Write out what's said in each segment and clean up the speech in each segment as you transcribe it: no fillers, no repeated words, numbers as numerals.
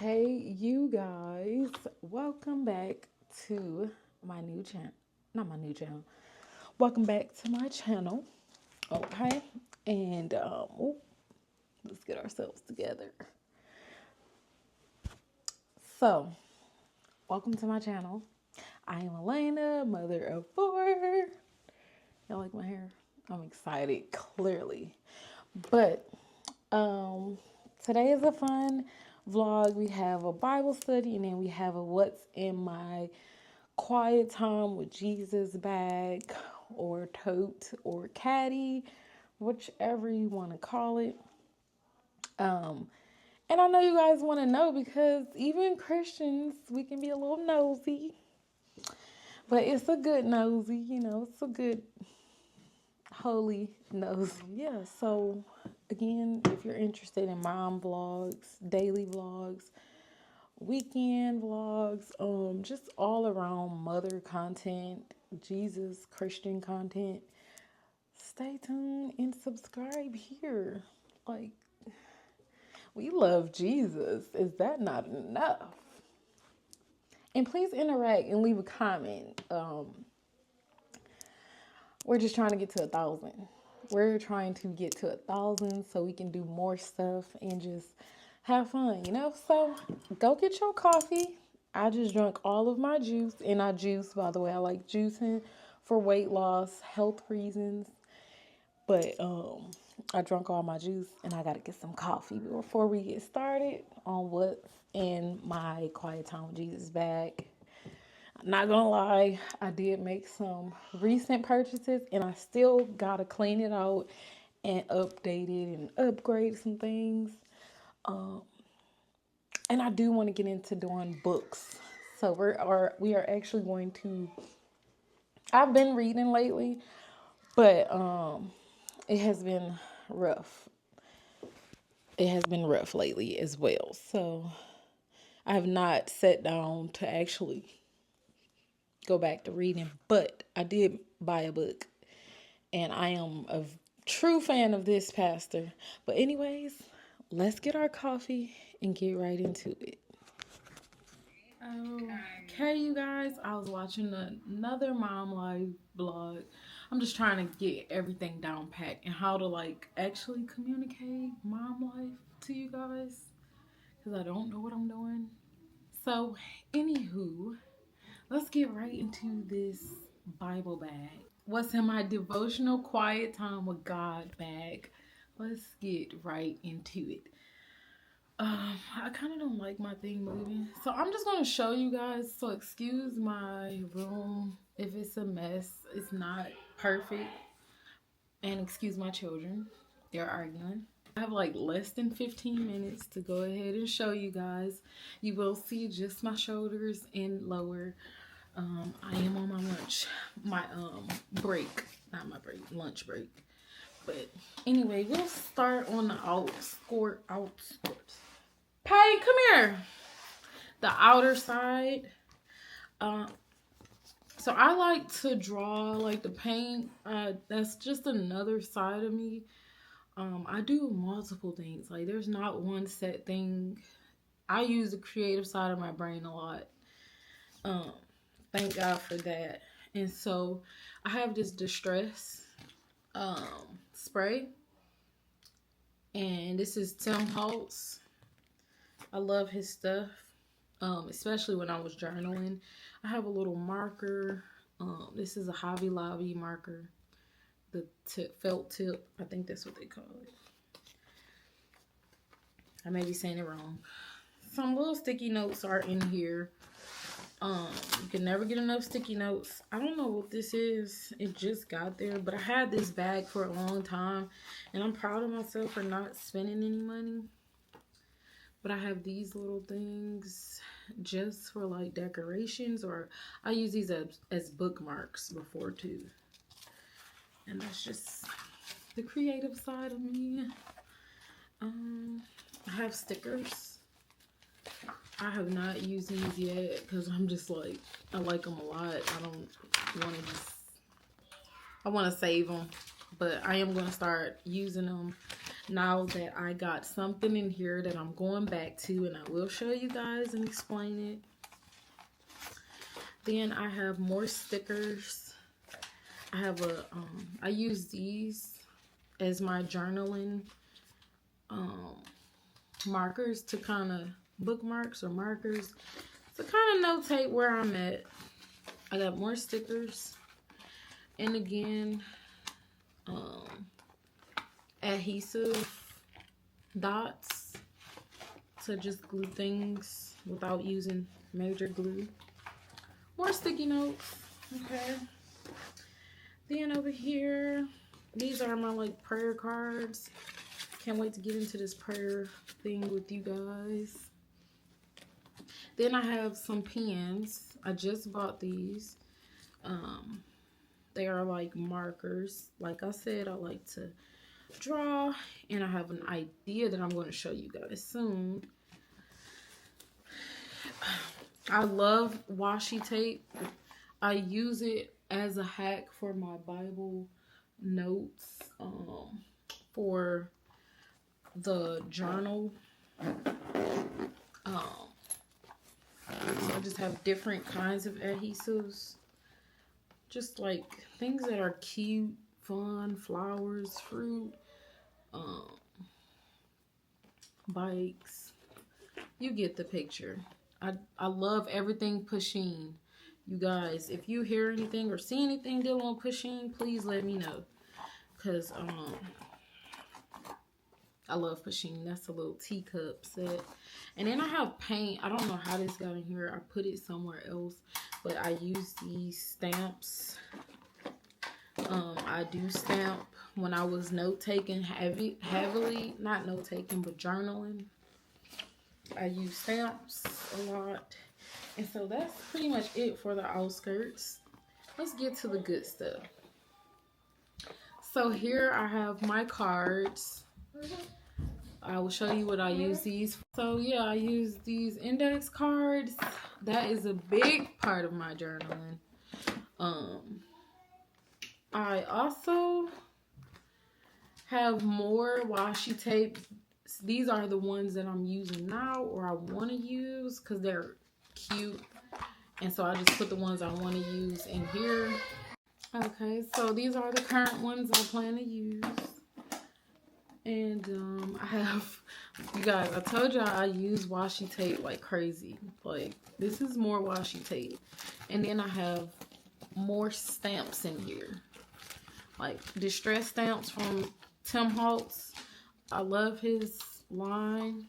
Hey, you guys, welcome back to my new channel. Not my new channel. Welcome back to my channel. Okay, and let's get ourselves together. So, welcome to my channel. I am Elena, mother of four. Y'all like my hair? I'm excited, clearly. But today is a fun vlog. We have a Bible study and then we have a what's in my quiet time with Jesus bag or tote or caddy, whichever you want to call it. And I know you guys want to know because even Christians, we can be a little nosy. But it's a good nosy, it's a good holy nose. Yeah, so again, if you're interested in mom vlogs, daily vlogs, weekend vlogs, just all around mother content, Jesus Christian content, stay tuned and subscribe here. Like, we love Jesus. Is that not enough? And please interact and leave a comment. We're just trying to get to 1,000. We're trying to get to 1,000 so we can do more stuff and just have fun, So go get your coffee. I just drank all of my juice, and I juice, by the way. I like juicing for weight loss, health reasons. But I drank all my juice, and I got to get some coffee before we get started on what's in my quiet time with Jesus bag. Not gonna lie, I did make some recent purchases and I still gotta clean it out and update it and upgrade some things. And I do want to get into doing books. So we are actually going to. I've been reading lately, but it has been rough. It has been rough lately as well. So I have not sat down to actually go back to reading, but I did buy a book and I am a true fan of this pastor. But anyways, let's get our coffee and get right into it. Okay, you guys, I was watching another mom life blog. I'm just trying to get everything down packed and how to actually communicate mom life to you guys because I don't know what I'm doing. So, anywho, let's get right into this Bible bag. What's in my devotional quiet time with God bag? Let's get right into it. I kind of don't like my thing moving. So I'm just going to show you guys. So excuse my room if it's a mess. It's not perfect. And excuse my children. They're arguing. I have less than 15 minutes to go ahead and show you guys. You will see just my shoulders and lower. I am on my break. Not my break, lunch break. But anyway, we'll start on the outskirts. Pay, come here. The outer side. So I like to draw the paint. That's just another side of me. I do multiple things. There's not one set thing. I use the creative side of my brain a lot. Thank God for that. And so I have this distress spray. And this is Tim Holtz. I love his stuff. Especially when I was journaling. I have a little marker. This is a Hobby Lobby marker. The felt tip. I think that's what they call it. I may be saying it wrong. Some little sticky notes are in here. You can never get enough sticky notes. I don't know what this is. It just got there. But I had this bag for a long time. And I'm proud of myself for not spending any money. But I have these little things just for decorations. Or I use these as bookmarks before too. And that's just the creative side of me. I have stickers. I have not used these yet because I'm just I like them a lot. I don't want I want to save them, but I am going to start using them. now that I got something in here that I'm going back to, and I will show you guys and explain it. Then I have more stickers. I have I use these as my journaling markers to kind of bookmarks or markers to kind of notate where I'm at. I got more stickers, and again, adhesive dots to just glue things without using major glue. More sticky notes. Okay. Then over here, these are my like prayer cards. Can't wait to get into this prayer thing with you guys. Then I have some pens. I just bought these. They are like markers. Like I said, I like to draw, and I have an idea that I'm going to show you guys soon. I love washi tape. I use it as a hack for my Bible notes, for the journal. So I just have different kinds of adhesives, just like things that are cute, fun, flowers, fruit, bikes. You get the picture. I love everything pusheen. You guys, if you hear anything or see anything dealing with pusheen, please let me know, because I love pusheen. That's a little teacup set. And then I have paint. I don't know how this got in here. I put it somewhere else, but I use these stamps. I do stamp when I was note-taking heavily, not note-taking, but journaling. I use stamps a lot. And so that's pretty much it for the outskirts. Let's get to the good stuff. So here I have my cards. I will show you what I use these for. So yeah, I use these index cards. That is a big part of my journaling. I also have more washi tape. These are the ones that I'm using now, or I want to use, because they're cute. And so I just put the ones I want to use in here. Okay, so these are the current ones I plan to use. And I have, you guys, I told y'all I use washi tape like crazy. Like, this is more washi tape. And then I have more stamps in here. Like distress stamps from Tim Holtz. I love his line.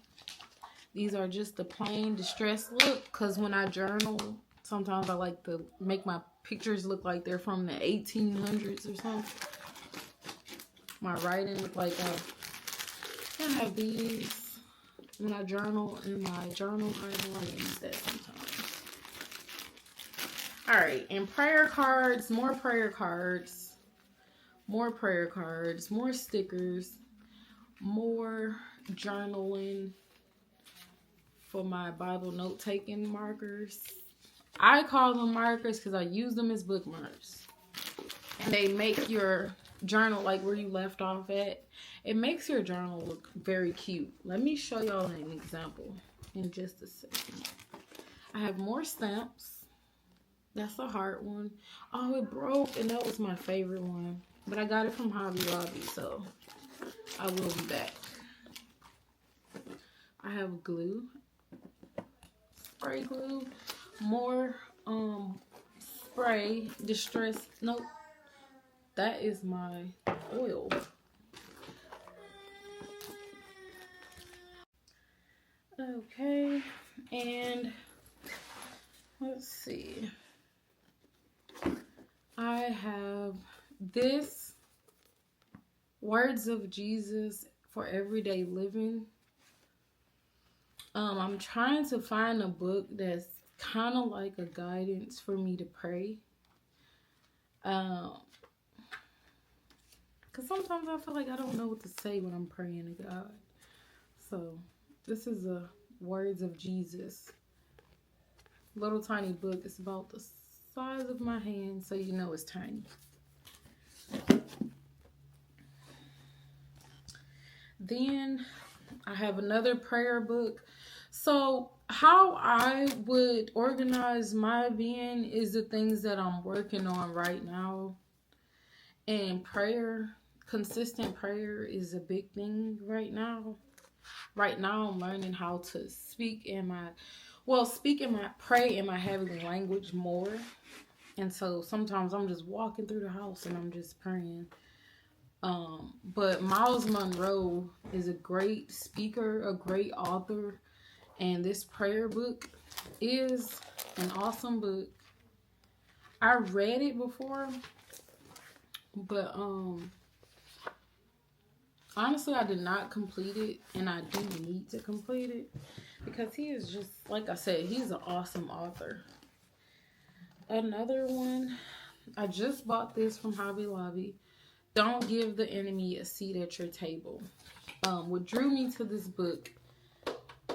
These are just the plain distress look, because when I journal, sometimes I like to make my pictures look like they're from the 1800s or something. My writing look like I have these when I journal in my journal. I use that sometimes. Alright, and prayer cards, more prayer cards. More prayer cards, more stickers, more journaling for my Bible note-taking markers. I call them markers because I use them as bookmarks. And they make your journal, like where you left off at, it makes your journal look very cute. Let me show y'all an example in just a second. I have more stamps. That's a heart one. Oh, it broke, and that was my favorite one. But I got it from Hobby Lobby, so I will be back. I have glue. Spray glue. More spray. Distress. Nope. That is my oil. Okay. And let's see. I have this Words of Jesus for Everyday Living. I'm trying to find a book that's kind of like a guidance for me to pray. Because sometimes I feel like I don't know what to say when I'm praying to God. So this is a Words of Jesus. Little tiny book. It's about the size of my hand, so you know it's tiny. Then I have another prayer book. So how I would organize my being is the things that I'm working on right now. And prayer, consistent prayer is a big thing right now. Right now I'm learning how to pray in my heavenly language more. And so sometimes I'm just walking through the house and I'm just praying. But Miles Monroe is a great speaker, a great author, and this prayer book is an awesome book. I read it before, but honestly I did not complete it, and I do need to complete it because he is just, like I said, he's an awesome author. Another one, I just bought this from Hobby Lobby. Don't give the enemy a seat at your table. What drew me to this book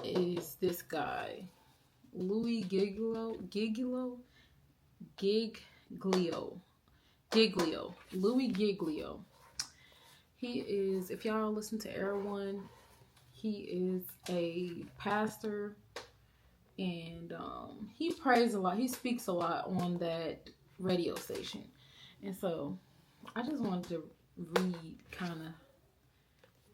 is this guy, Louis Giglio, Louis Giglio. He is, if y'all listen to Air One, he is a pastor, and he prays a lot. He speaks a lot on that radio station, and so I just wanted to read kind of.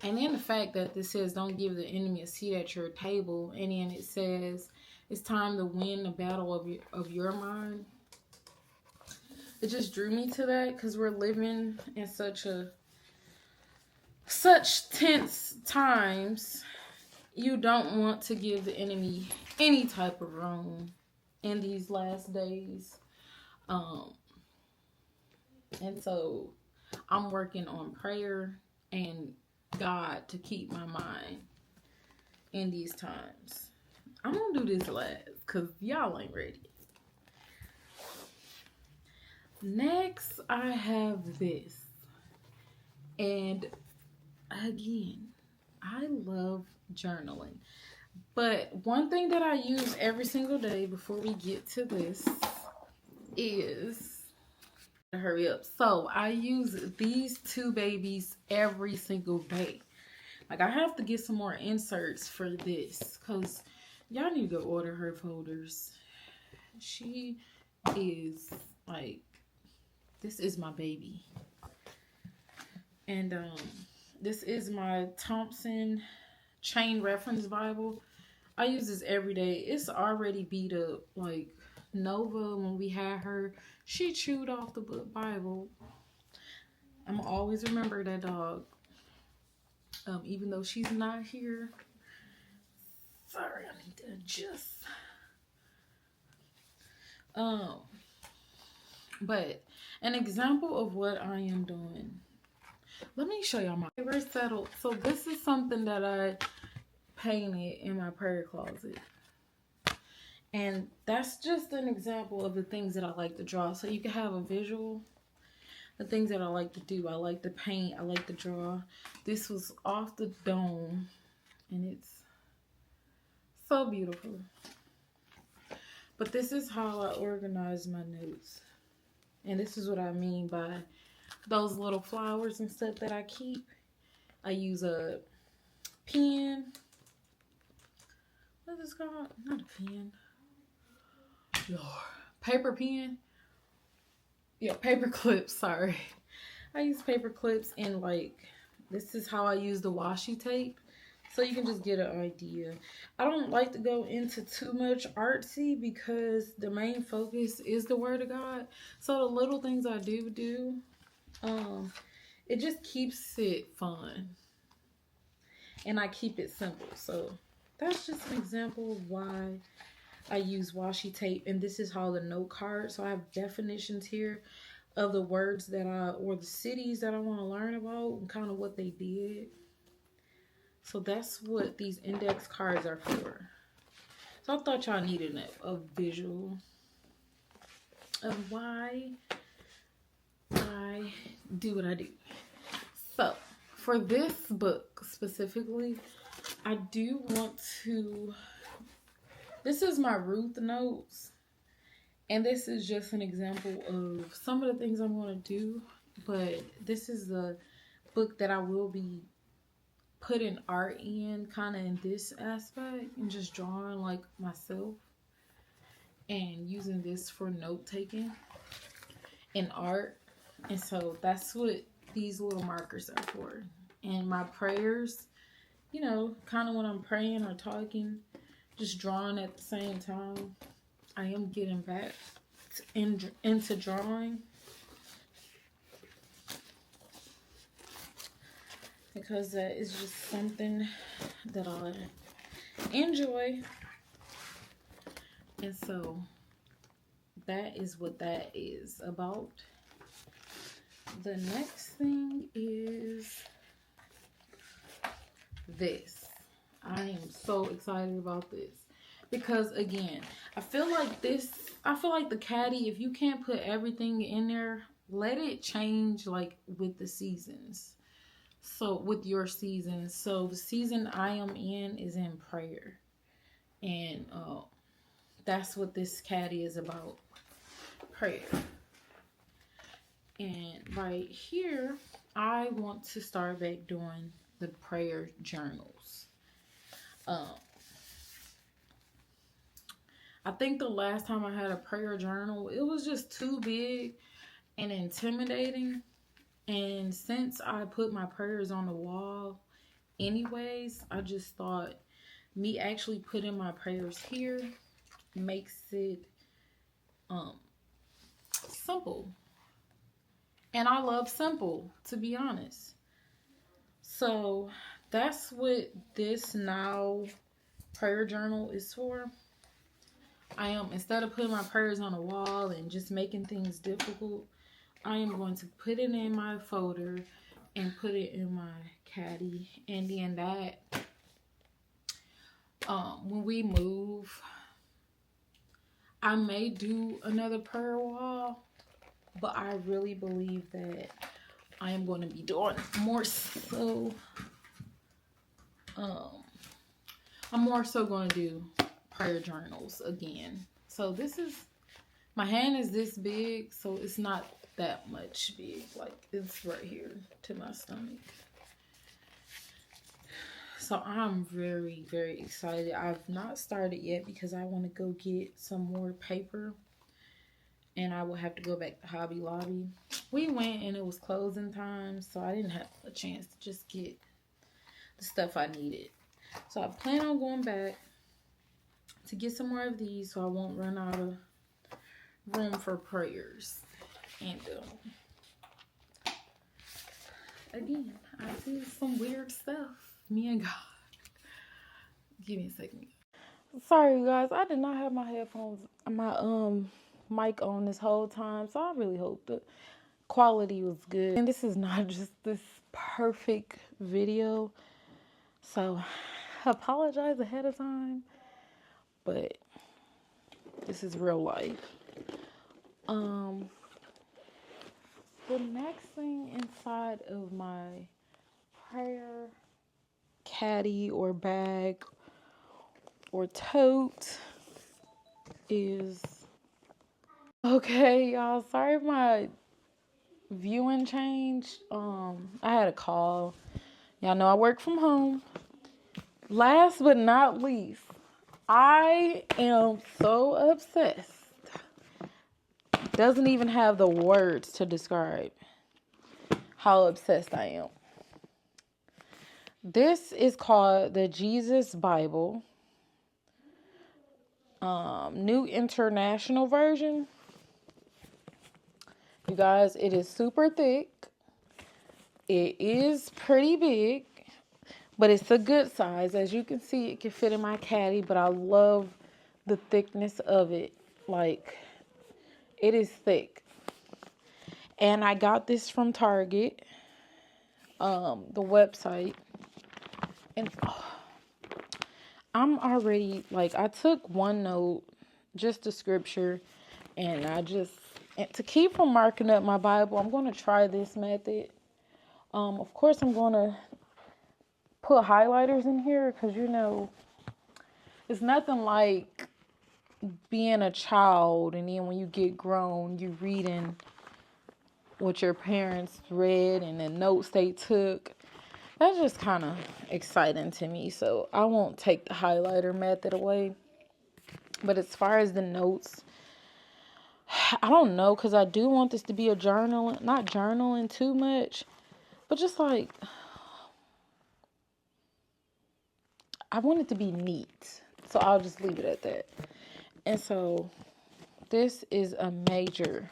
And then the fact that this says, don't give the enemy a seat at your table. And then it says, it's time to win the battle of your mind. It just drew me to that because we're living in such tense times. You don't want to give the enemy any type of room in these last days. And so I'm working on prayer and God to keep my mind in these times. I'm gonna do this last because y'all ain't ready. Next, I have this. And again, I love journaling. But one thing that I use every single day before we get to this is, hurry up. So I use these two babies every single day. Like, I have to get some more inserts for this because y'all need to go order her folders. She is like, this is my baby. And this is my Thompson Chain Reference Bible. I use this every day. It's already beat up. Like, Nova, when we had her, she chewed off the book Bible. I'm always remember that dog. Even though she's not here. Sorry, I need to adjust. But an example of what I am doing. Let me show y'all my favorite settle. So this is something that I painted in my prayer closet. And that's just an example of the things that I like to draw. So you can have a visual. The things that I like to do. I like to paint. I like to draw. This was off the dome. And it's so beautiful. But this is how I organize my notes. And this is what I mean by those little flowers and stuff that I keep. I use a pen. What is it called? Not a pen. Lord. Paper pen. Yeah, paper clips, sorry. I use paper clips, and like, this is how I use the washi tape. So you can just get an idea. I don't like to go into too much artsy because the main focus is the Word of God. So the little things I do, it just keeps it fun. And I keep it simple. So that's just an example of why I use washi tape. And this is how the note card. So I have definitions here of the words that or the cities that I want to learn about and kind of what they did. So that's what these index cards are for. So I thought y'all needed a visual of why I do what I do. So for this book specifically, I do want to, this is my Ruth notes. And this is just an example of some of the things I'm going to do. But this is the book that I will be putting art in kind of in this aspect and just drawing like myself and using this for note taking and art. And so that's what these little markers are for. And my prayers, you know, kind of when I'm praying or talking, just drawing at the same time. I am getting back into drawing because that is just something that I enjoy. And so that is what that is about. The next thing is this. I am so excited about this because, again, I feel like the Caddy, if you can't put everything in there, let it change like with the seasons. So with your season. So the season I am in is in prayer. And that's what this Caddy is about. Prayer. And right here, I want to start back doing the prayer journals. I think the last time I had a prayer journal, it was just too big and intimidating. And since I put my prayers on the wall anyways, I just thought me actually putting my prayers here makes it simple. And I love simple, to be honest. So that's what this now prayer journal is for. Instead of putting my prayers on a wall and just making things difficult, I am going to put it in my folder and put it in my Caddy. And then that, when we move, I may do another prayer wall, but I really believe that I am going to be doing more so. I'm more so going to do prayer journals again. So this is, my hand is this big, so it's not that much big. Like, it's right here to my stomach. So I'm very, very excited. I've not started yet because I want to go get some more paper. And I will have to go back to Hobby Lobby. We went and it was closing time, so I didn't have a chance to just get the stuff I needed. So I plan on going back to get some more of these so I won't run out of room for prayers. And again, I see some weird stuff. Me and God. Give me a second. Sorry, you guys. I did not have my headphones, my mic on this whole time, so I really hope the quality was good. And this is not just this perfect video, so I apologize ahead of time, but this is real life. The next thing inside of my prayer caddy or bag or tote is, okay, y'all, sorry if my viewing changed. I had a call. Y'all know I work from home. Last but not least, I am so obsessed. Doesn't even have the words to describe how obsessed I am. This is called the Jesus Bible, New International Version. You guys, it is super thick. It is pretty big, but it's a good size. As you can see, it can fit in my caddy, but I love the thickness of it. Like, it is thick. And I got this from Target, the website. And I'm already, like, I took one note, just the scripture, and to keep from marking up my Bible, I'm going to try this method. Of course, I'm going to put highlighters in here because, you know, it's nothing like being a child and then when you get grown, you reading what your parents read and the notes they took. That's just kind of exciting to me. So I won't take the highlighter method away. But as far as the notes, I don't know, because I do want this to be a journal, not journaling too much, but just like, I want it to be neat. So I'll just leave it at that. And so this is a major,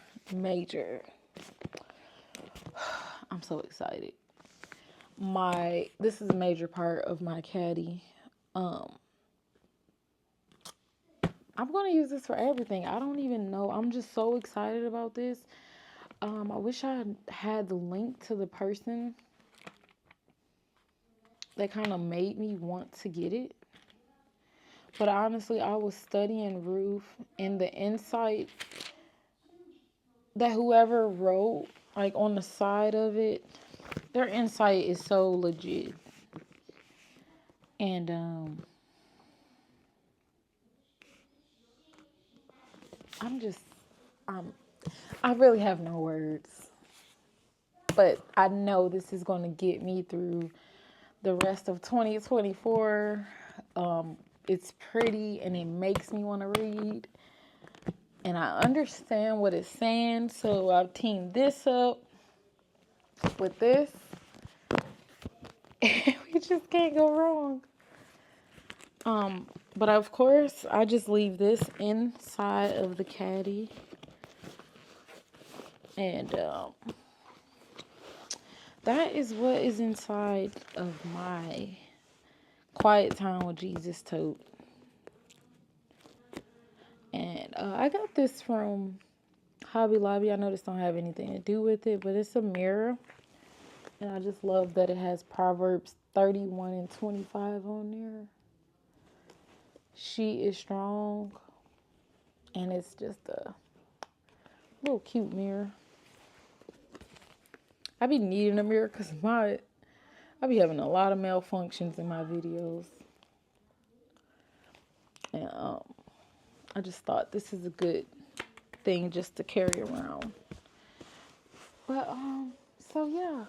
I'm so excited. This is a major part of my caddy. I'm going to use this for everything. I don't even know. I'm just so excited about this. I wish I had the link to the person that kind of made me want to get it. But honestly, I was studying Ruth, and the insight that whoever wrote, like on the side of it, their insight is so legit. And I really have no words. But I know this is going to get me through the rest of 2024. It's pretty and it makes me want to read. And I understand what it's saying. So I've teamed this up with this. We just can't go wrong. But of course, I just leave this inside of the caddy. And that is what is inside of my Quiet Time with Jesus tote. And I got this from Hobby Lobby. I know this don't have anything to do with it, but it's a mirror. And I just love that it has Proverbs 31 and 25 on there. She is strong. And it's just a little cute mirror. I be needing a mirror because I be having a lot of malfunctions in my videos. And I just thought this is a good thing just to carry around. But so yeah,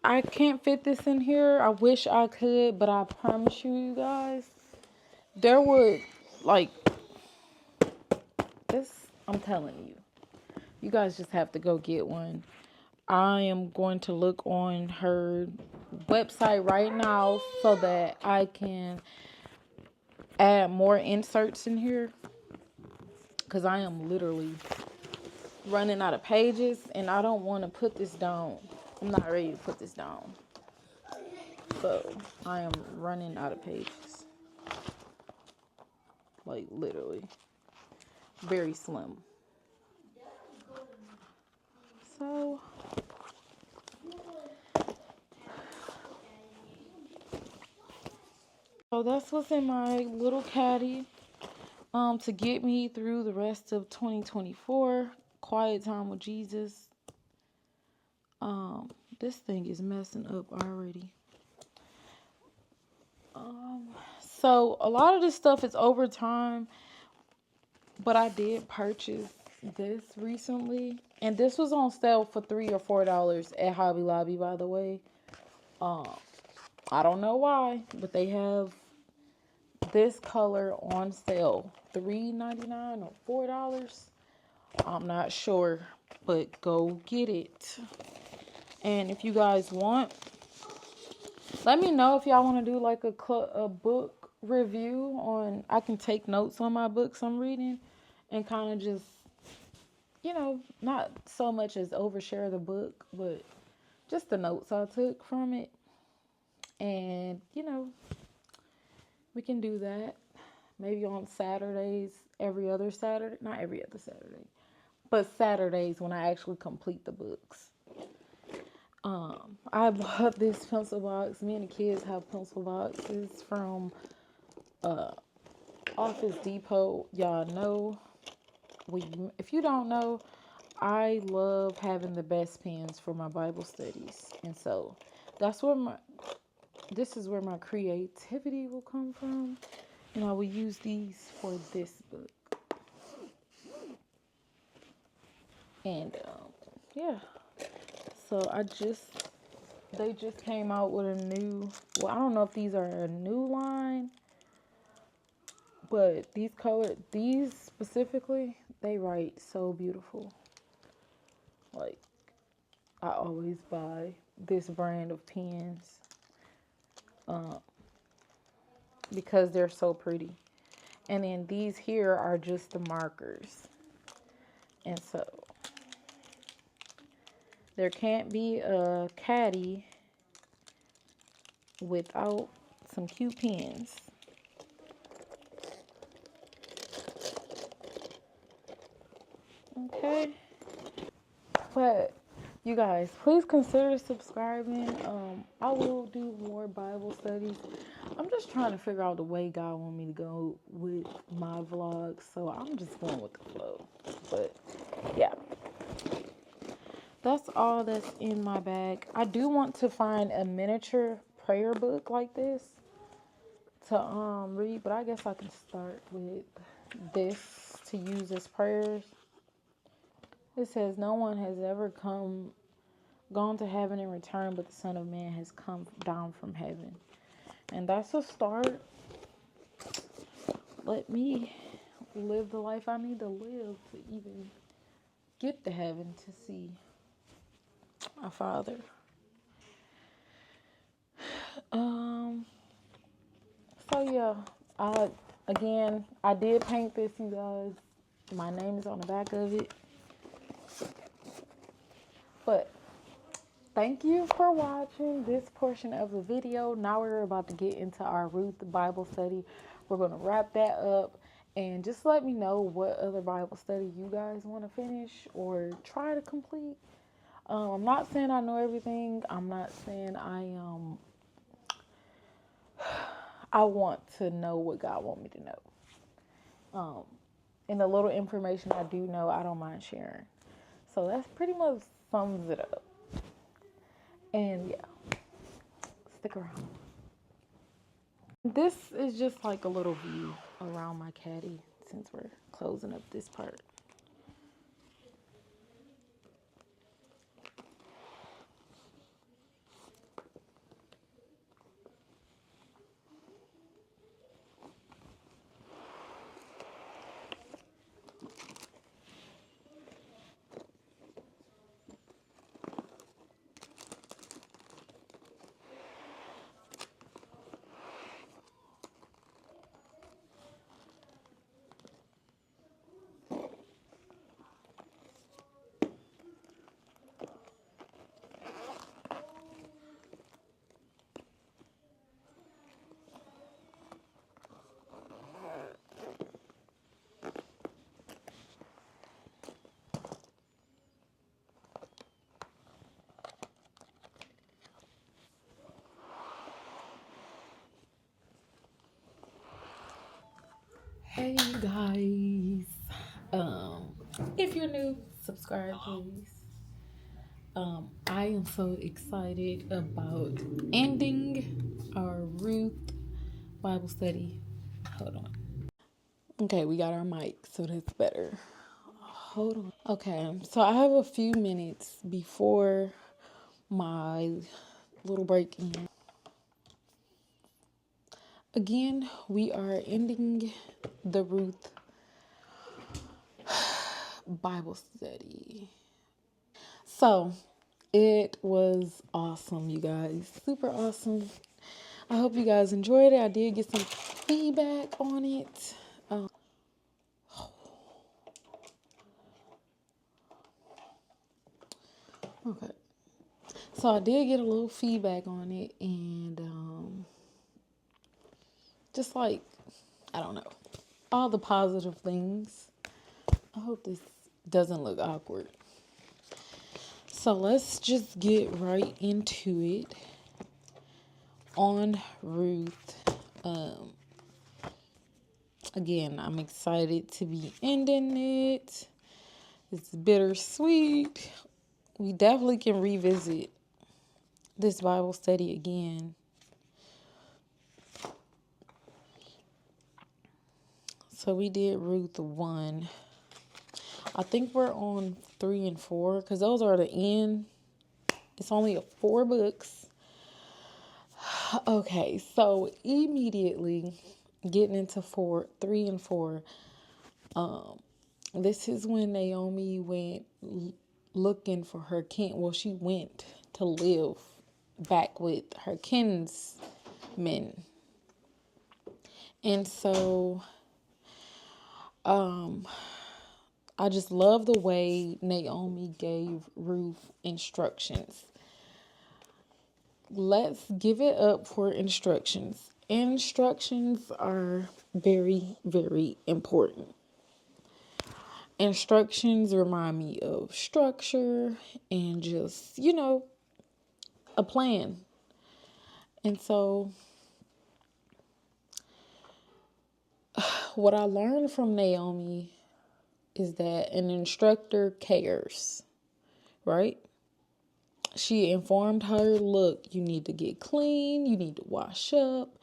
I can't fit this in here. I wish I could, but I promise you guys, there would, like, this, I'm telling you, you guys just have to go get one. I am going to look on her website right now so that I can add more inserts in here, because I am literally running out of pages and I don't want to put this down. I'm not ready to put this down. So I am running out of pages. Like literally. Very slim. So that's what's in my little caddy. To get me through the rest of 2024. Quiet Time with Jesus. This thing is messing up already. So a lot of this stuff is over time, but I did purchase this recently, and this was on sale for $3 or $4 at Hobby Lobby, by the way. I don't know why, but they have this color on sale, $3.99 or $4. I'm not sure, but go get it. And if you guys want, let me know if y'all want to do like a book review on. I can take notes on my books I'm reading and kind of just, not so much as overshare the book, but just the notes I took from it. And, we can do that. Maybe on Saturdays, every other Saturday. Not every other Saturday, but Saturdays when I actually complete the books. I bought this pencil box. Me and the kids have pencil boxes from Office Depot. Y'all know. If you don't know, I love having the best pens for my Bible studies. And so this is where my creativity will come from. And I will use these for this book. And yeah. So I just They just came out with a new, well, I don't know if these are a new line, but these specifically, they write so beautiful. Like, I always buy this brand of pens because they're so pretty. And then these here are just the markers. And so there can't be a Caddy without some cute pens. Okay. But you guys, please consider subscribing. I will do more Bible studies. I'm just trying to figure out the way God wants me to go with my vlogs, so I'm just going with the flow. But yeah, that's all that's in my bag. I do want to find a miniature prayer book like this to read, but I guess I can start with this to use as prayers. It says, "No one has ever gone to heaven and returned, but the Son of Man has come down from heaven." And that's a start. Let me live the life I need to live to even get to heaven to see our Father. So yeah, I did paint this, you guys. My name is on the back of it. But thank you for watching this portion of the video. Now we're about to get into our Ruth Bible study. We're going to wrap that up. And just let me know what other Bible study you guys want to finish or try to complete. I'm not saying I know everything. I'm not saying I want to know what God wants me to know. And the little information I do know, I don't mind sharing. So that's pretty much sums it up. And yeah, stick around. This is just like a little view around my caddy since we're closing up this part. Hey you guys, if you're new, subscribe please. I am so excited about ending our Ruth Bible study. Hold on. Okay, we got our mic, so that's better. Hold on. Okay, so I have a few minutes before my little break in. Again, we are ending the Ruth Bible study. So, it was awesome, you guys. Super awesome. I hope you guys enjoyed it. I did get some feedback on it. Okay. So, I did get a little feedback on it, and just like, I don't know, all the positive things. I hope this doesn't look awkward. So, let's just get right into it. On Ruth. Again, I'm excited to be ending it. It's bittersweet. We definitely can revisit this Bible study again. So we did Ruth 1. I think we're on 3 and 4 because those are the end. It's only 4 books. Okay, so immediately getting into 3 and 4, this is when Naomi went looking for her kin. Well, she went to live back with her kinsmen. And so I just love the way Naomi gave Ruth instructions. Let's give it up for instructions. Instructions are very, very important. Instructions remind me of structure and just, a plan. And so, what I learned from Naomi is that an instructor cares, right? She informed her, look, you need to get clean, you need to wash up,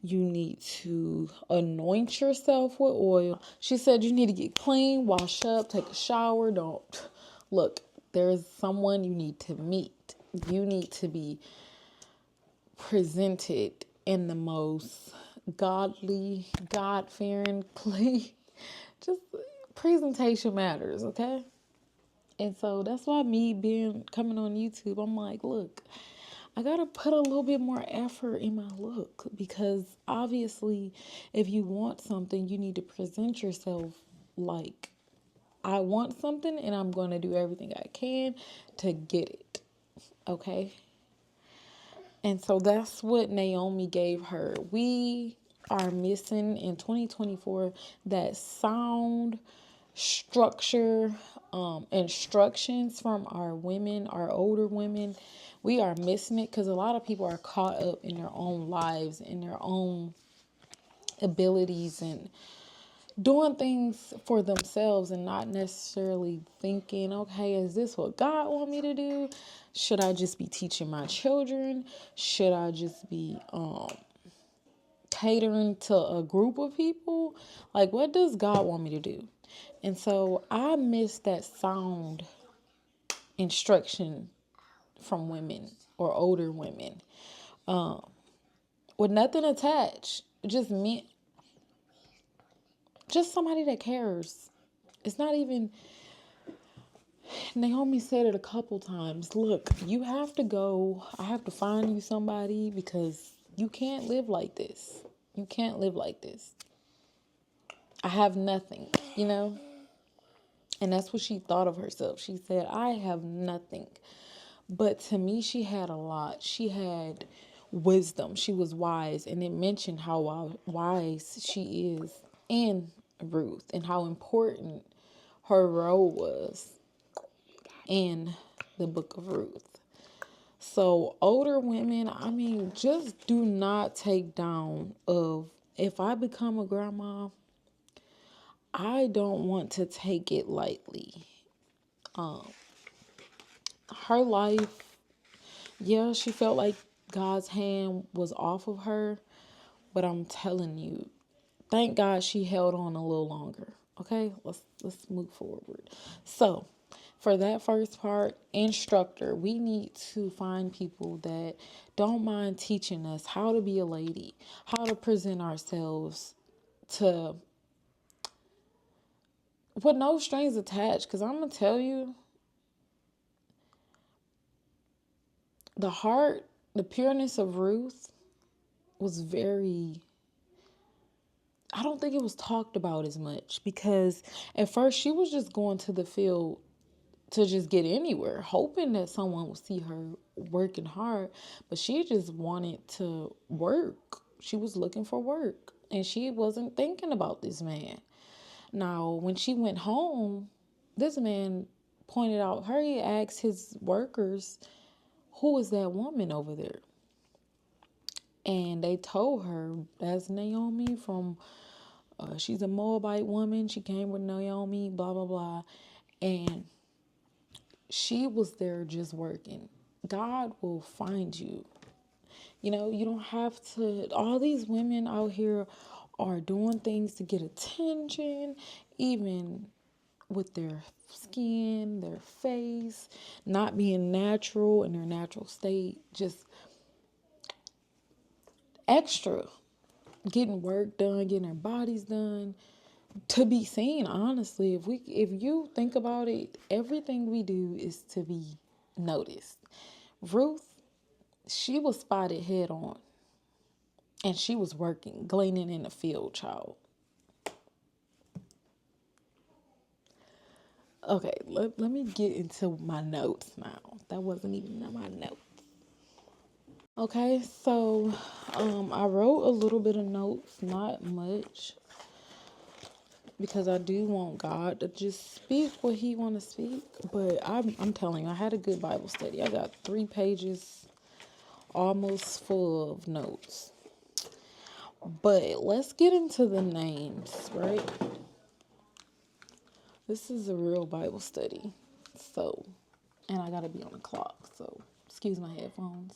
you need to anoint yourself with oil. She said you need to get clean, wash up, take a shower. Don't look, there's someone you need to meet. You need to be presented in the most godly, God-fearing, clean. Just presentation matters, okay? And so that's why coming on YouTube, I'm like, look, I gotta put a little bit more effort in my look, because obviously if you want something, you need to present yourself like, I want something and I'm gonna do everything I can to get it. Okay? And so that's what Naomi gave her. We are missing in 2024 that sound structure, instructions from our women, our older women. We are missing it because a lot of people are caught up in their own lives, in their own abilities, and doing things for themselves and not necessarily thinking, okay, is this what God want me to do? Should I just be teaching my children? Should I just be catering to a group of people? Like, what does God want me to do? And so I miss that sound instruction from women or older women, with nothing attached. Just me, just somebody that cares. It's not even, Naomi said it a couple times. Look, you have to go. I have to find you somebody because you can't live like this. You can't live like this. I have nothing, And that's what she thought of herself. She said, I have nothing. But to me, she had a lot. She had wisdom. She was wise. And it mentioned how wise she is in Ruth and how important her role was in the book of Ruth. So older women, just do not take down of, if I become a grandma, I don't want to take it lightly. Her life, yeah, she felt like God's hand was off of her, but I'm telling you, thank God she held on a little longer. Okay, let's move forward. So, for that first part, instructor, we need to find people that don't mind teaching us how to be a lady, how to present ourselves to, with no strings attached. Because I'm gonna tell you, the pureness of Ruth was very, I don't think it was talked about as much, because at first she was just going to the field to just get anywhere, hoping that someone would see her working hard, but she just wanted to work. She was looking for work and she wasn't thinking about this man. Now, when she went home, this man pointed out her, he asked his workers, who is that woman over there? And they told her, that's Naomi from, she's a Moabite woman. She came with Naomi, blah, blah, blah. And she was there just working. God will find you. You don't have to, all these women out here are doing things to get attention, even with their skin, their face, not being natural in their natural state. Just extra, getting work done, getting our bodies done, to be seen. Honestly, if you think about it, everything we do is to be noticed. Ruth, she was spotted head on, and she was working, gleaning in the field, child. Okay, let me get into my notes now. That wasn't even my notes. Okay, so I wrote a little bit of notes, not much, because I do want God to just speak what He want to speak. But I'm telling you, I had a good Bible study. I got 3 pages almost full of notes. But let's get into the names, right? This is a real Bible study. So, and I gotta be on the clock, so excuse my headphones.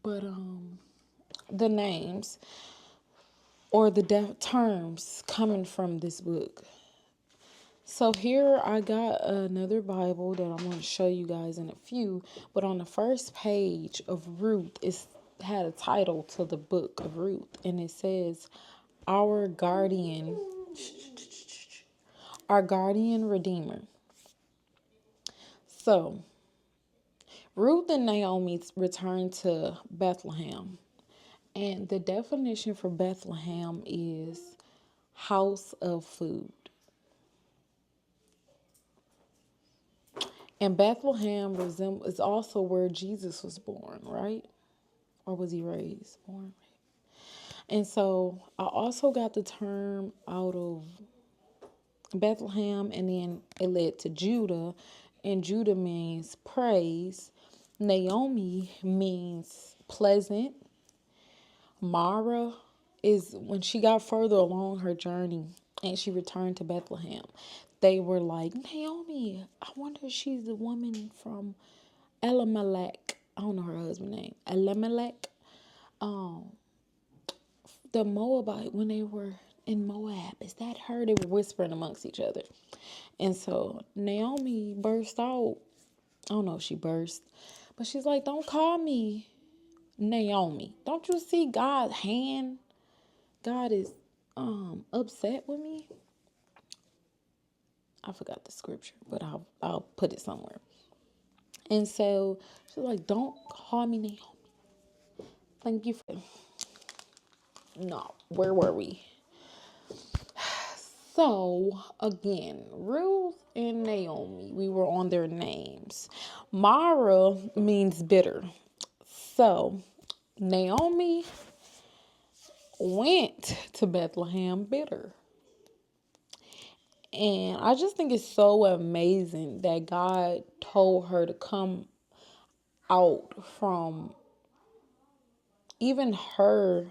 But the names or the terms coming from this book. So here I got another Bible that I'm going to show you guys in a few. But on the first page of Ruth, it had a title to the book of Ruth. And it says, Our Guardian Redeemer. So, Ruth and Naomi returned to Bethlehem. And the definition for Bethlehem is house of food. And Bethlehem is also where Jesus was born, right? Or was he raised? Born. And so I also got the term out of Bethlehem, and then it led to Judah. And Judah means praise. Naomi means pleasant. Mara is when she got further along her journey and she returned to Bethlehem. They were like, Naomi, I wonder if she's the woman from Elimelech. I don't know her husband's name. Elimelech. The Moabite, when they were in Moab. Is that her? They were whispering amongst each other. And so Naomi burst out. I don't know if she burst, but she's like, don't call me Naomi. Don't you see God's hand? God is upset with me. I forgot the scripture, but I'll put it somewhere. And so she's like, don't call me Naomi. Thank you for... No, where were we? So, again, Ruth and Naomi, we were on their names. Mara means bitter. So, Naomi went to Bethlehem bitter. And I just think it's so amazing that God told her to come out from even her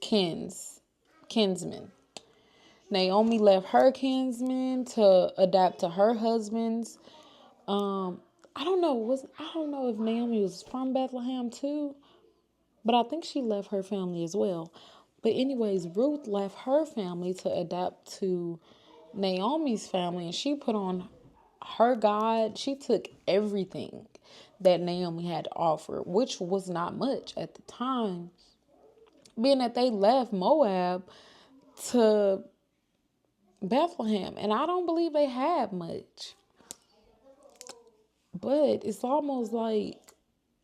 kinsmen. Naomi left her kinsmen to adapt to her husband's. I don't know if Naomi was from Bethlehem too, but I think she left her family as well. But anyways, Ruth left her family to adapt to Naomi's family, and she put on her God. She took everything that Naomi had to offer, which was not much at the time, being that they left Moab to Bethlehem, and I don't believe they had much. But it's almost like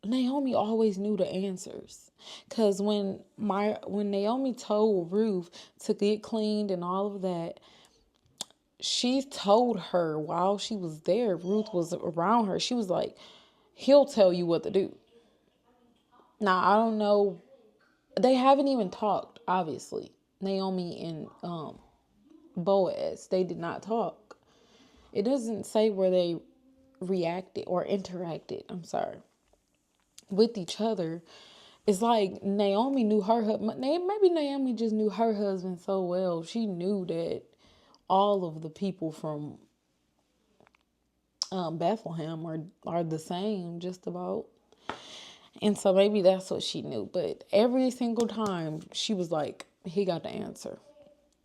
Naomi always knew the answers, because when Naomi told Ruth to get cleaned and all of that, she told her while she was there, Ruth was around her, she was like, he'll tell you what to do. Now, I don't know, they haven't even talked, obviously. Naomi and Boaz, they did not talk. It doesn't say where they reacted or interacted, with each other. It's like Naomi knew her husband. Maybe Naomi just knew her husband so well. She knew that all of the people from Bethlehem are the same, just about. And so maybe that's what she knew. But every single time, she was like, he got the answer.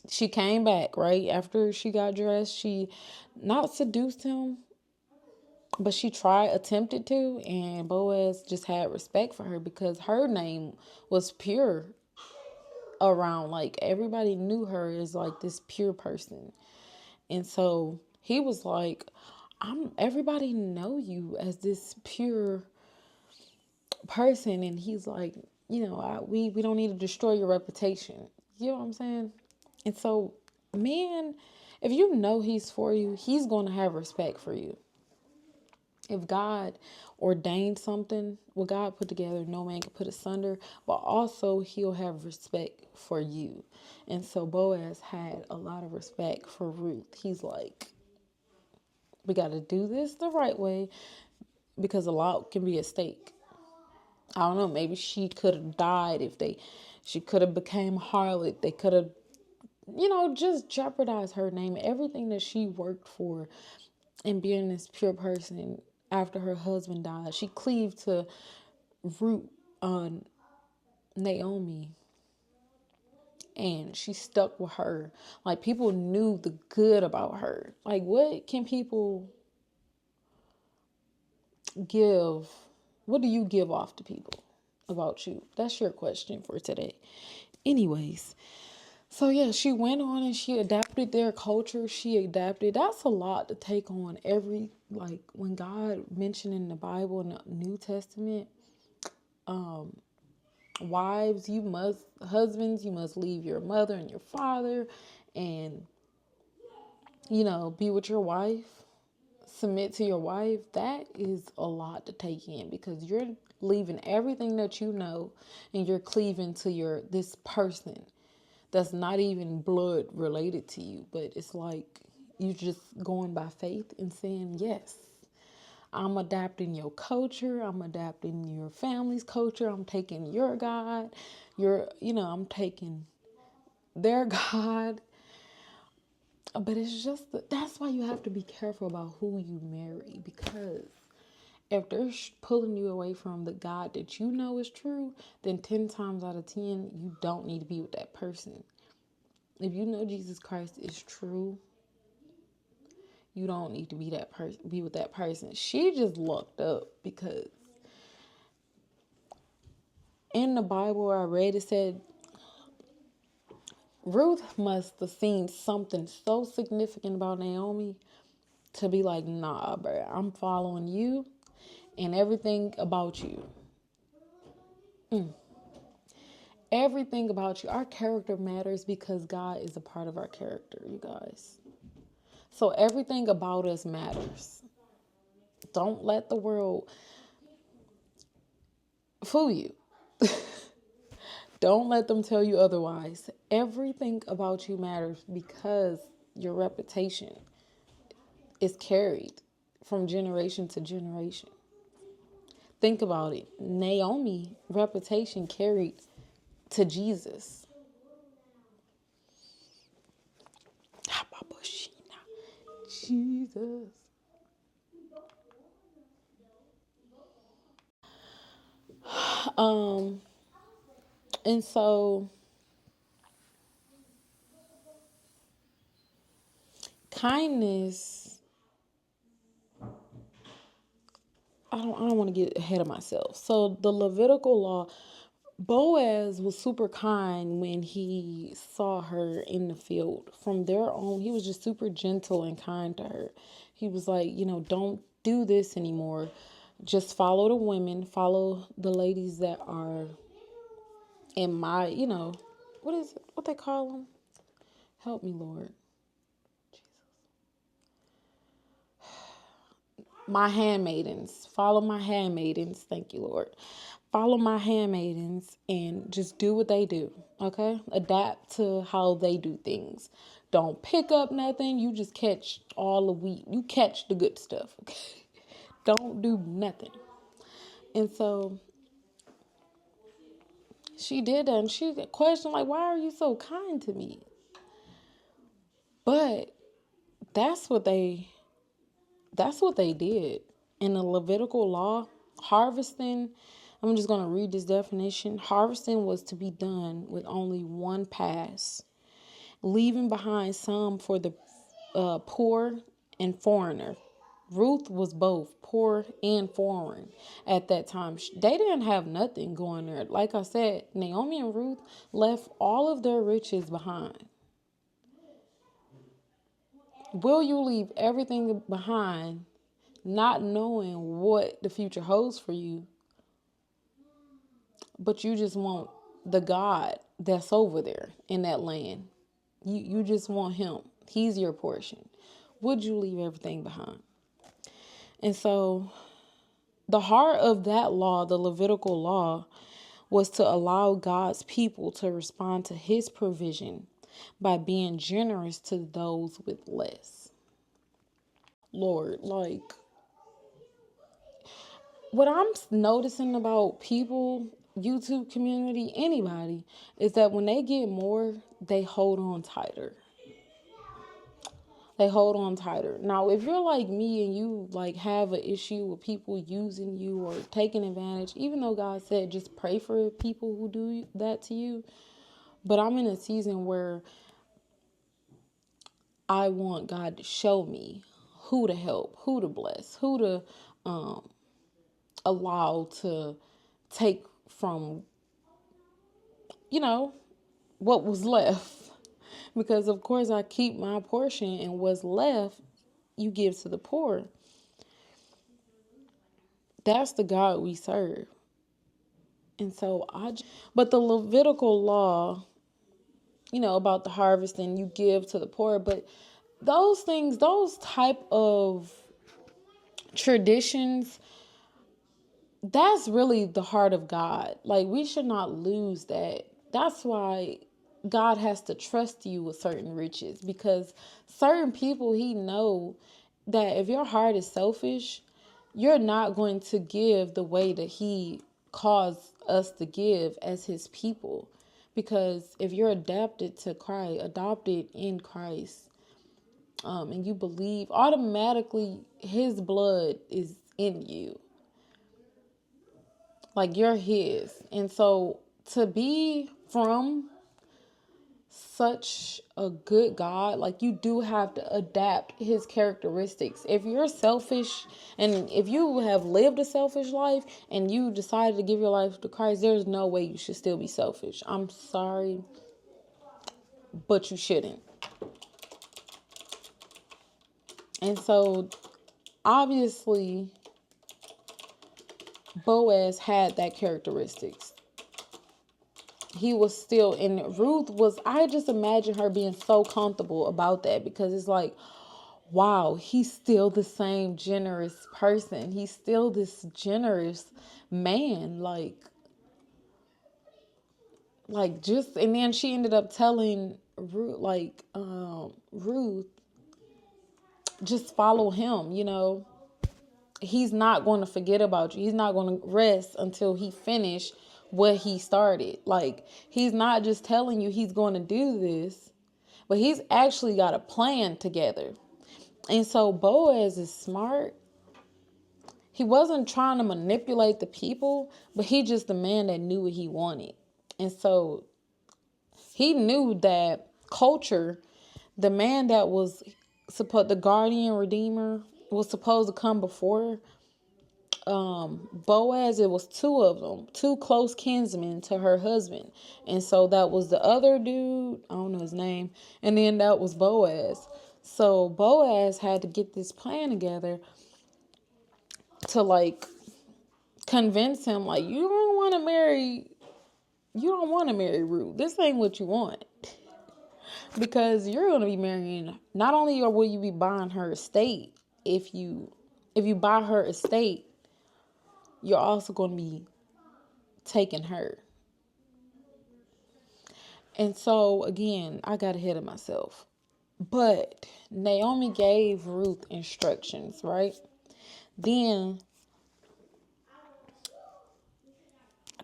She came back, right? After she got dressed, she not seduced him. But she attempted to, and Boaz just had respect for her because her name was pure around. Like, everybody knew her as like this pure person. And so he was like, everybody know you as this pure person. And he's like, we don't need to destroy your reputation. You know what I'm saying? And so, man, if you know he's for you, he's going to have respect for you. If God ordained something, what God put together, no man can put asunder, but also he'll have respect for you. And so Boaz had a lot of respect for Ruth. He's like, we got to do this the right way because a lot can be at stake. I don't know, maybe she could have died she could have became harlot. They could have, just jeopardized her name, everything that she worked for and being this pure person. After her husband died, she cleaved to Ruth, Naomi, and she stuck with her. Like, people knew the good about her. Like, what can people give? What do you give off to people about you? That's your question for today. Anyways, so yeah, she went on and she adapted their culture. She adapted. That's a lot to take on. Like, when God mentioned in the Bible, in the New Testament, husbands, you must leave your mother and your father and, be with your wife, submit to your wife. That is a lot to take in because you're leaving everything that you know and you're cleaving to this person that's not even blood related to you, but it's like you just going by faith and saying, yes, I'm adapting your culture, I'm adapting your family's culture, I'm taking your God, I'm taking their God. But it's just, that's why you have to be careful about who you marry, because if they're pulling you away from the God that you know is true, then 10 times out of 10, you don't need to be with that person. If you know Jesus Christ is true, you don't need to be with that person. She just looked up because in the Bible I read, it said Ruth must have seen something so significant about Naomi to be like, nah, bro, I'm following you and everything about you. Everything about you. Our character matters because God is a part of our character, you guys. So everything about us matters. Don't let the world fool you. Don't let them tell you otherwise. Everything about you matters because your reputation is carried from generation to generation. Think about it. Naomi reputation carried to Jesus. Jesus. And so kindness, I don't want to get ahead of myself. So the Levitical law, Boaz was super kind when he saw her in the field. From there on, he was just super gentle and kind to her. He was like, don't do this anymore. Just follow the women, follow the ladies that are in my, what is it? What they call them? Help me, Lord. My handmaidens. Follow my handmaidens. Thank you, Lord. Follow my handmaidens and just do what they do. Okay? Adapt to how they do things. Don't pick up nothing. You just catch all the wheat. You catch the good stuff. Okay? Don't do nothing. And so she did that, and she questioned, like, why are you so kind to me? But that's what they did. In the Levitical law, harvesting, I'm just going to read this definition. Harvesting was to be done with only one pass, leaving behind some for the poor and foreigner. Ruth was both poor and foreign at that time. They didn't have nothing going there. Like I said, Naomi and Ruth left all of their riches behind. Will you leave everything behind, not knowing what the future holds for you, but you just want the God that's over there in that land? You just want him. He's your portion. Would you leave everything behind? And so the heart of that law, the Levitical law, was to allow God's people to respond to his provision by being generous to those with less. Lord, like, what I'm noticing about people, YouTube community, anybody, is that when they get more, they hold on tighter. They hold on tighter. Now, if you're like me and you like have an issue with people using you or taking advantage, even though God said just pray for people who do that to you, but I'm in a season where I want God to show me who to help, who to bless, who to allow to take from, what was left. Because, of course, I keep my portion, and what's left, you give to the poor. That's the God we serve. And so but the Levitical law, about the harvest and you give to the poor, but those things, those type of traditions, that's really the heart of God. Like, we should not lose that. That's why God has to trust you with certain riches, because certain people, he know that if your heart is selfish, you're not going to give the way that he calls us to give as his people. Because if you're adopted in Christ, and you believe, automatically his blood is in you. Like, you're his. And so to be from such a good God, like, you do have to adapt his characteristics. If you're selfish, and if you have lived a selfish life and you decided to give your life to Christ, there's no way you should still be selfish. I'm sorry, but you shouldn't. And so obviously Boaz had that characteristics. He was still, and Ruth was, I just imagine her being so comfortable about that, because it's like, wow, he's still the same generous person. He's still this generous man. Like just, and then she ended up telling Ruth, just follow him, He's not going to forget about you. He's not going to rest until he finish what he started. Like, he's not just telling you he's going to do this, but he's actually got a plan together. And so Boaz is smart. He wasn't trying to manipulate the people, but he just the man that knew what he wanted. And so he knew that culture, the man that was the guardian redeemer, was supposed to come before Boaz. It was two of them, two close kinsmen to her husband. And so that was the other dude, I don't know his name, and then that was Boaz. So Boaz had to get this plan together to convince him, you don't want to marry Ruth. This ain't what you want. Because you're going to be marrying, not only will you be buying her estate, if you buy her estate, you're also going to be taking her. And so, again, I got ahead of myself. But Naomi gave Ruth instructions, right? Then,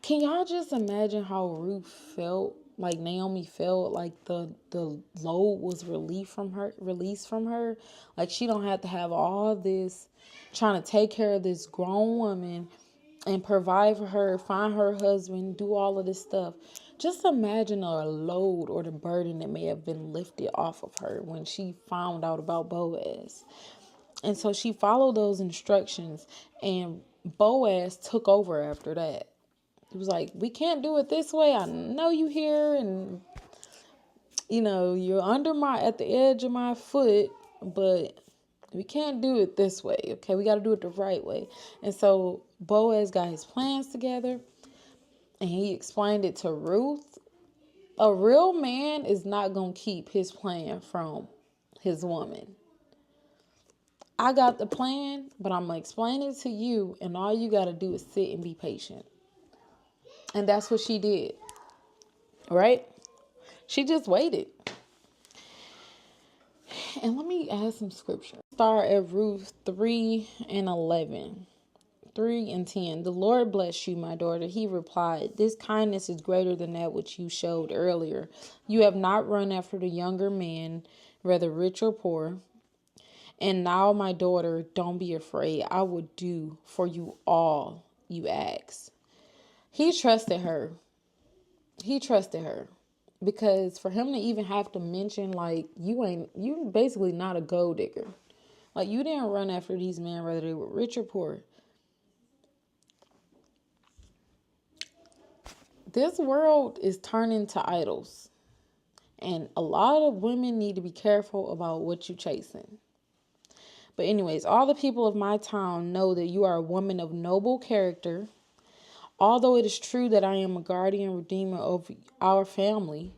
can y'all just imagine how Ruth felt? Like, Naomi felt like the load was released from her. Like, she don't have to have all this trying to take care of this grown woman and provide for her, find her husband, do all of this stuff. Just imagine a load or the burden that may have been lifted off of her when she found out about Boaz. And so she followed those instructions, and Boaz took over after that. He was like, we can't do it this way. I know you here, and you're at the edge of my foot, but we can't do it this way. Okay, we got to do it the right way. And so Boaz got his plans together, and he explained it to Ruth. A real man is not going to keep his plan from his woman. I got the plan, but I'm going to explain it to you, and all you got to do is sit and be patient. And that's what she did, right? She just waited. And let me add some scripture. Start at Ruth 3:11. 3 and 10. The Lord bless you, my daughter. He replied, this kindness is greater than that which you showed earlier. You have not run after the younger man, whether rich or poor. And now, my daughter, don't be afraid. I will do for you all you ask. He trusted her. Because for him to even have to mention, like, you basically not a gold digger. Like, you didn't run after these men, whether they were rich or poor. This world is turning to idols. And a lot of women need to be careful about what you're chasing. But anyways, all the people of my town know that you are a woman of noble character. Although it is true that I am a guardian redeemer of our family,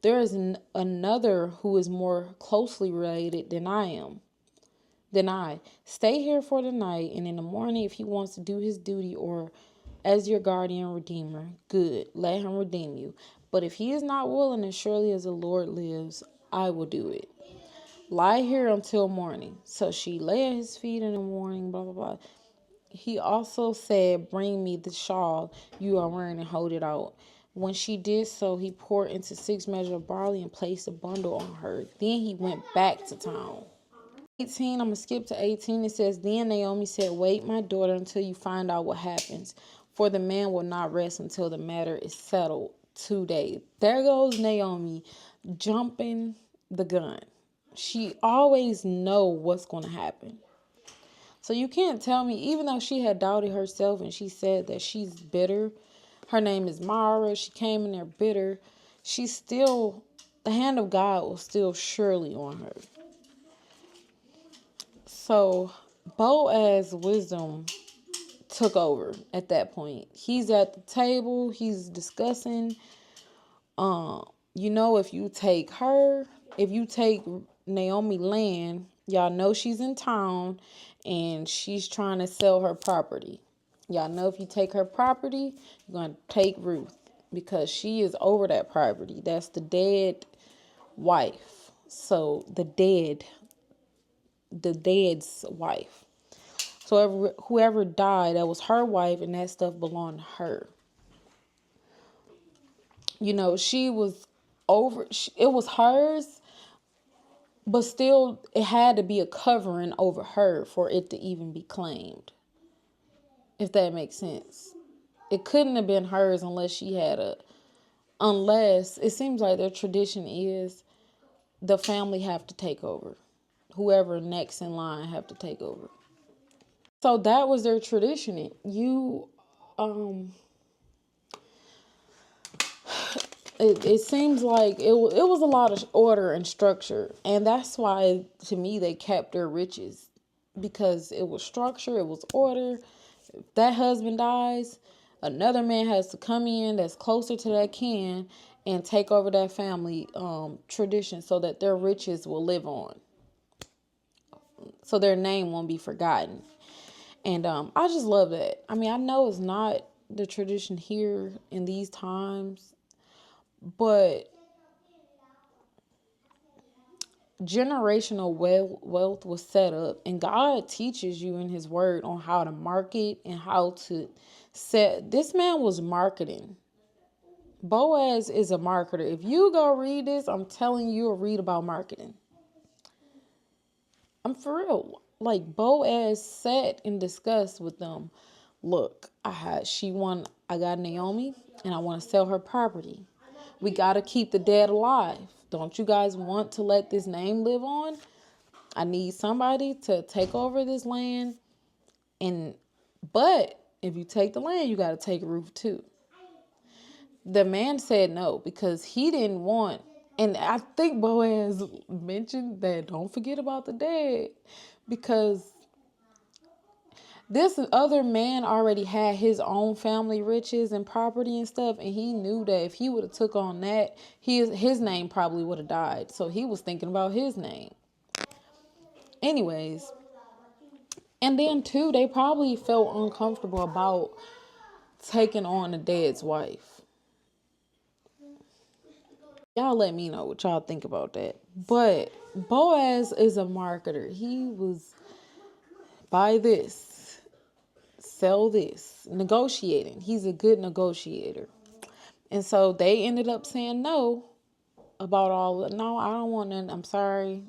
there is another who is more closely related than I. Stay here for the night, and in the morning, if he wants to do his duty or as your guardian redeemer, good, let him redeem you. But if he is not willing, as surely as the Lord lives, I will do it. Lie here until morning. So she lay at his feet in the morning, blah, blah, blah. He also said, bring me the shawl you are wearing and hold it out. When she did so, he poured into 6 measures of barley and placed a bundle on her. Then he went back to town. 18, I'm going to skip to 18. It says, then Naomi said, wait, my daughter, until you find out what happens. For the man will not rest until the matter is settled today. There goes Naomi jumping the gun. She always know what's going to happen. So you can't tell me, even though she had doubted herself and she said that she's bitter, her name is Mara, she came in there bitter, the hand of God was still surely on her. So Boaz's wisdom took over at that point. He's at the table, he's discussing, if you take Naomi land, y'all know she's in town and she's trying to sell her property. Y'all know if you take her property, you're going to take Ruth because she is over that property. That's the dead wife. So the dead's wife. So whoever died, that was her wife, and that stuff belonged to her. She was it was hers, but still it had to be a covering over her for it to even be claimed. If that makes sense. It couldn't have been hers unless it seems like their tradition is the family have to take over. Whoever next in line have to take over. So that was their tradition. It seems like it was a lot of order and structure. And that's why, to me, they kept their riches. Because it was structure, it was order. If that husband dies, another man has to come in that's closer to that kin and take over that family tradition so that their riches will live on. So their name won't be forgotten. And I just love that. I mean, I know it's not the tradition here in these times, but generational wealth was set up, and God teaches you in his word on how to market and how to set. This man was marketing. Boaz is a marketer. If you go read this, I'm telling you, you'll read about marketing. I'm for real. Like, Boaz sat and discussed with them. Look, I got Naomi, and I want to sell her property. We got to keep the dead alive. Don't you guys want to let this name live on? I need somebody to take over this land. But if you take the land, you got to take Ruth too. The man said no because he didn't want, and I think Boaz mentioned that don't forget about the dead, because this other man already had his own family riches and property and stuff, and he knew that if he would have took on that, his name probably would have died. So he was thinking about his name. Anyways, and then too, they probably felt uncomfortable about taking on the dead's wife. Y'all let me know what y'all think about that. But Boaz is a marketer. He was buy this, sell this, negotiating. He's a good negotiator. And so they ended up saying no about all. No, I don't want none. I'm sorry.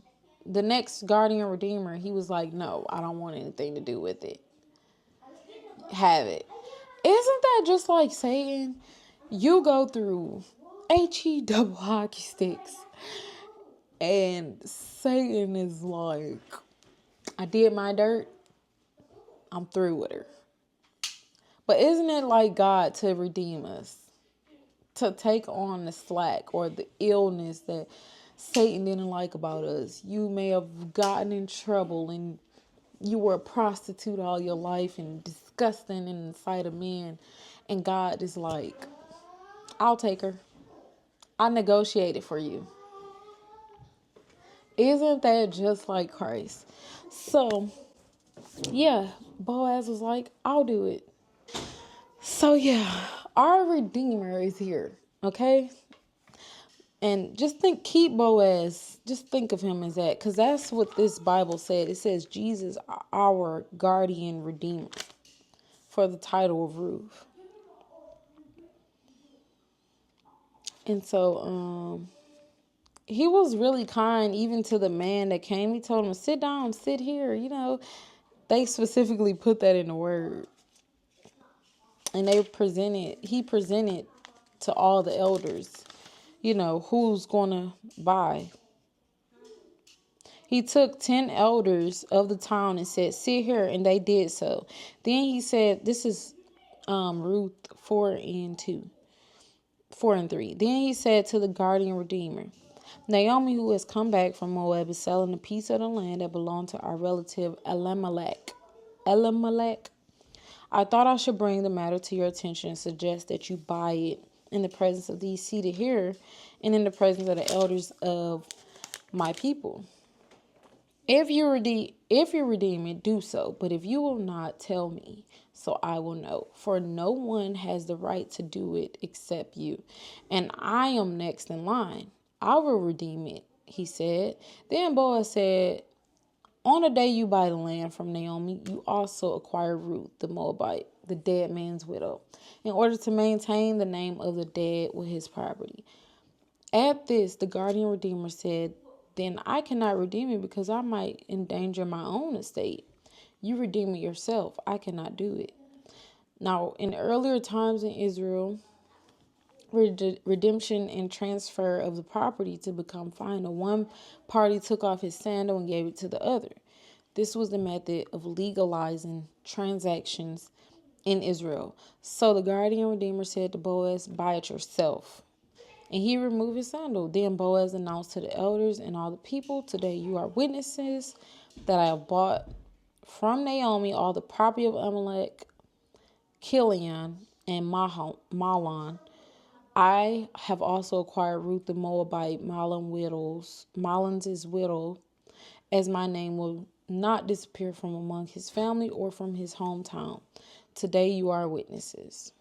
The next guardian redeemer, he was like, no, I don't want anything to do with it. Have it. Isn't that just like saying you go through HE double hockey sticks and Satan is like, I did my dirt, I'm through with her. But isn't it like God to redeem us? To take on the slack or the illness that Satan didn't like about us. You may have gotten in trouble and you were a prostitute all your life and disgusting in the sight of men. And God is like, I'll take her. I negotiated for you. Isn't that just like Christ? So, yeah, Boaz was like, I'll do it. So, yeah, our Redeemer is here, okay? And just keep Boaz, just think of him as that, because that's what this Bible said. It says Jesus, our guardian redeemer, for the title of Ruth. And so, he was really kind even to the man that came. He told him, sit down, sit here. You know, they specifically put that in the word. And he presented to all the elders, you know, who's going to buy. He took 10 elders of the town and said, sit here. And they did so. Then he said, this is Ruth 4 and 3. Then he said to the guardian redeemer, Naomi, who has come back from Moab, is selling a piece of the land that belonged to our relative Elimelech. I thought I should bring the matter to your attention and suggest that you buy it in the presence of these seated here and in the presence of the elders of my people. If you redeem it, do so. But if you will not, tell me, so I will know. For no one has the right to do it except you. And I am next in line. I will redeem it, he said. Then Boaz said, on the day you buy the land from Naomi, you also acquire Ruth, the Moabite, the dead man's widow, in order to maintain the name of the dead with his property. At this, the guardian redeemer said, then I cannot redeem it because I might endanger my own estate. You redeem it yourself. I cannot do it. Now, in earlier times in Israel, redemption and transfer of the property to become final, one party took off his sandal and gave it to the other. This was the method of legalizing transactions in Israel. So the guardian redeemer said to Boaz, buy it yourself. And he removed his sandal. Then Boaz announced to the elders and all the people, today you are witnesses that I have bought from Naomi all the property of Elimelech, Kilion, and Mahlon. I have also acquired Ruth the Moabite, Mahlon's widow, as my name will not disappear from among his family or from his hometown. Today you are witnesses.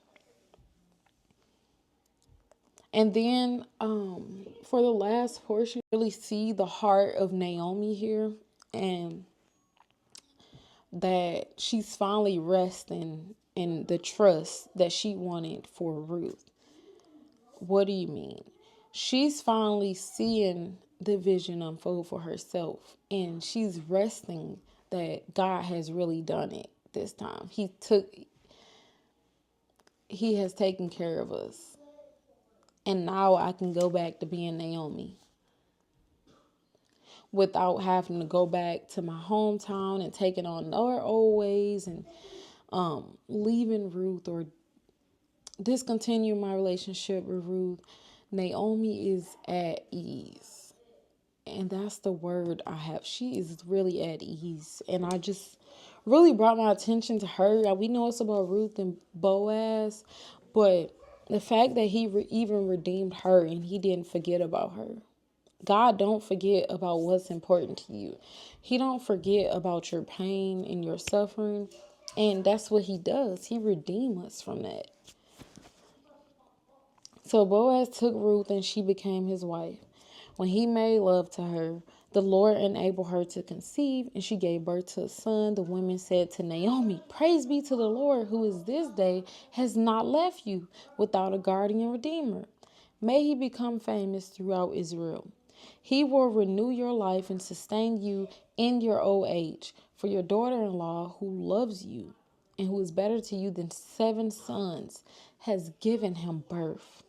And then for the last portion, really see the heart of Naomi here, and that she's finally resting in the trust that she wanted for Ruth. What do you mean? She's finally seeing the vision unfold for herself, and she's resting that God has really done it this time. He has taken care of us. And now I can go back to being Naomi. without having to go back to my hometown and taking on our old ways and leaving Ruth or discontinue my relationship with Ruth. Naomi is at ease. And that's the word I have. She is really at ease. And I just really brought my attention to her. We know it's about Ruth and Boaz, but the fact that he even redeemed her and he didn't forget about her. God don't forget about what's important to you. He don't forget about your pain and your suffering. And that's what he does. He redeemed us from that. So Boaz took Ruth and she became his wife. When he made love to her, the Lord enabled her to conceive, and she gave birth to a son. The women said to Naomi, "Praise be to the Lord, who is this day has not left you without a guardian redeemer. May he become famous throughout Israel. He will renew your life and sustain you in your old age. For your daughter-in-law, who loves you and who is better to you than 7 sons, has given him birth."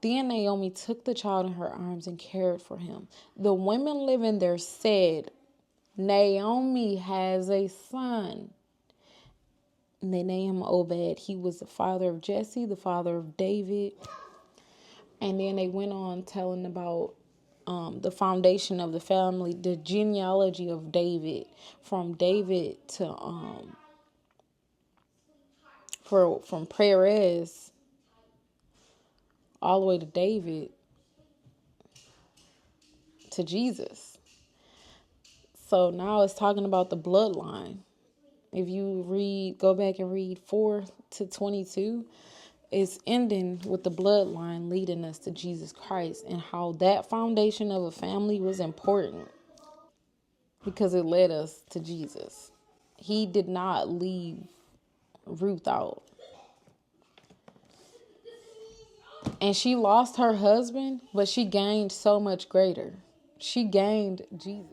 Then Naomi took the child in her arms and cared for him. The women living there said, "Naomi has a son." And they named him Obed. He was the father of Jesse, the father of David. And then they went on telling about the foundation of the family, the genealogy of David, from David to from Perez all the way to David to Jesus. So now it's talking about the bloodline. If you go back and read 4 to 22, it's ending with the bloodline leading us to Jesus Christ and how that foundation of a family was important because it led us to Jesus. He did not leave Ruth out. And she lost her husband, but she gained so much greater. She gained Jesus.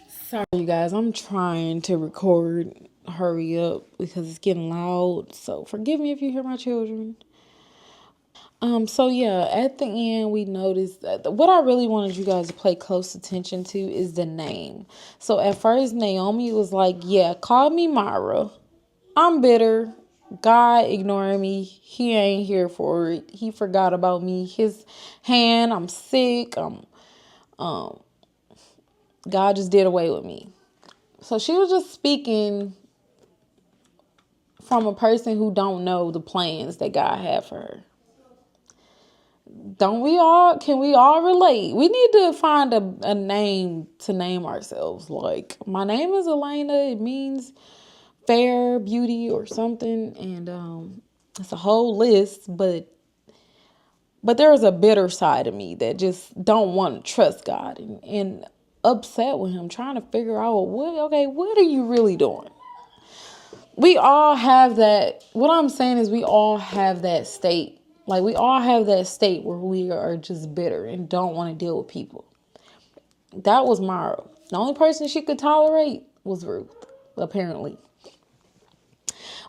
Sorry, you guys. I'm trying to record. Hurry up because it's getting loud. So forgive me if you hear my children. So yeah, at the end we noticed that what I really wanted you guys to pay close attention to is the name. So at first Naomi was like, "Yeah, call me Mara. I'm bitter. God ignoring me. He ain't here for it. He forgot about me. His hand, I'm sick. God just did away with me." So she was just speaking from a person who don't know the plans that God had for her. Can we all relate? We need to find a name to name ourselves. Like, my name is Elena. It means fair, beauty, or something. And it's a whole list, but there's a bitter side of me that just don't want to trust God and upset with him, trying to figure out what are you really doing? We all have that. What I'm saying is we all have that state. Like, we all have that state where we are just bitter and don't want to deal with people. That was Mara. The only person she could tolerate was Ruth, apparently.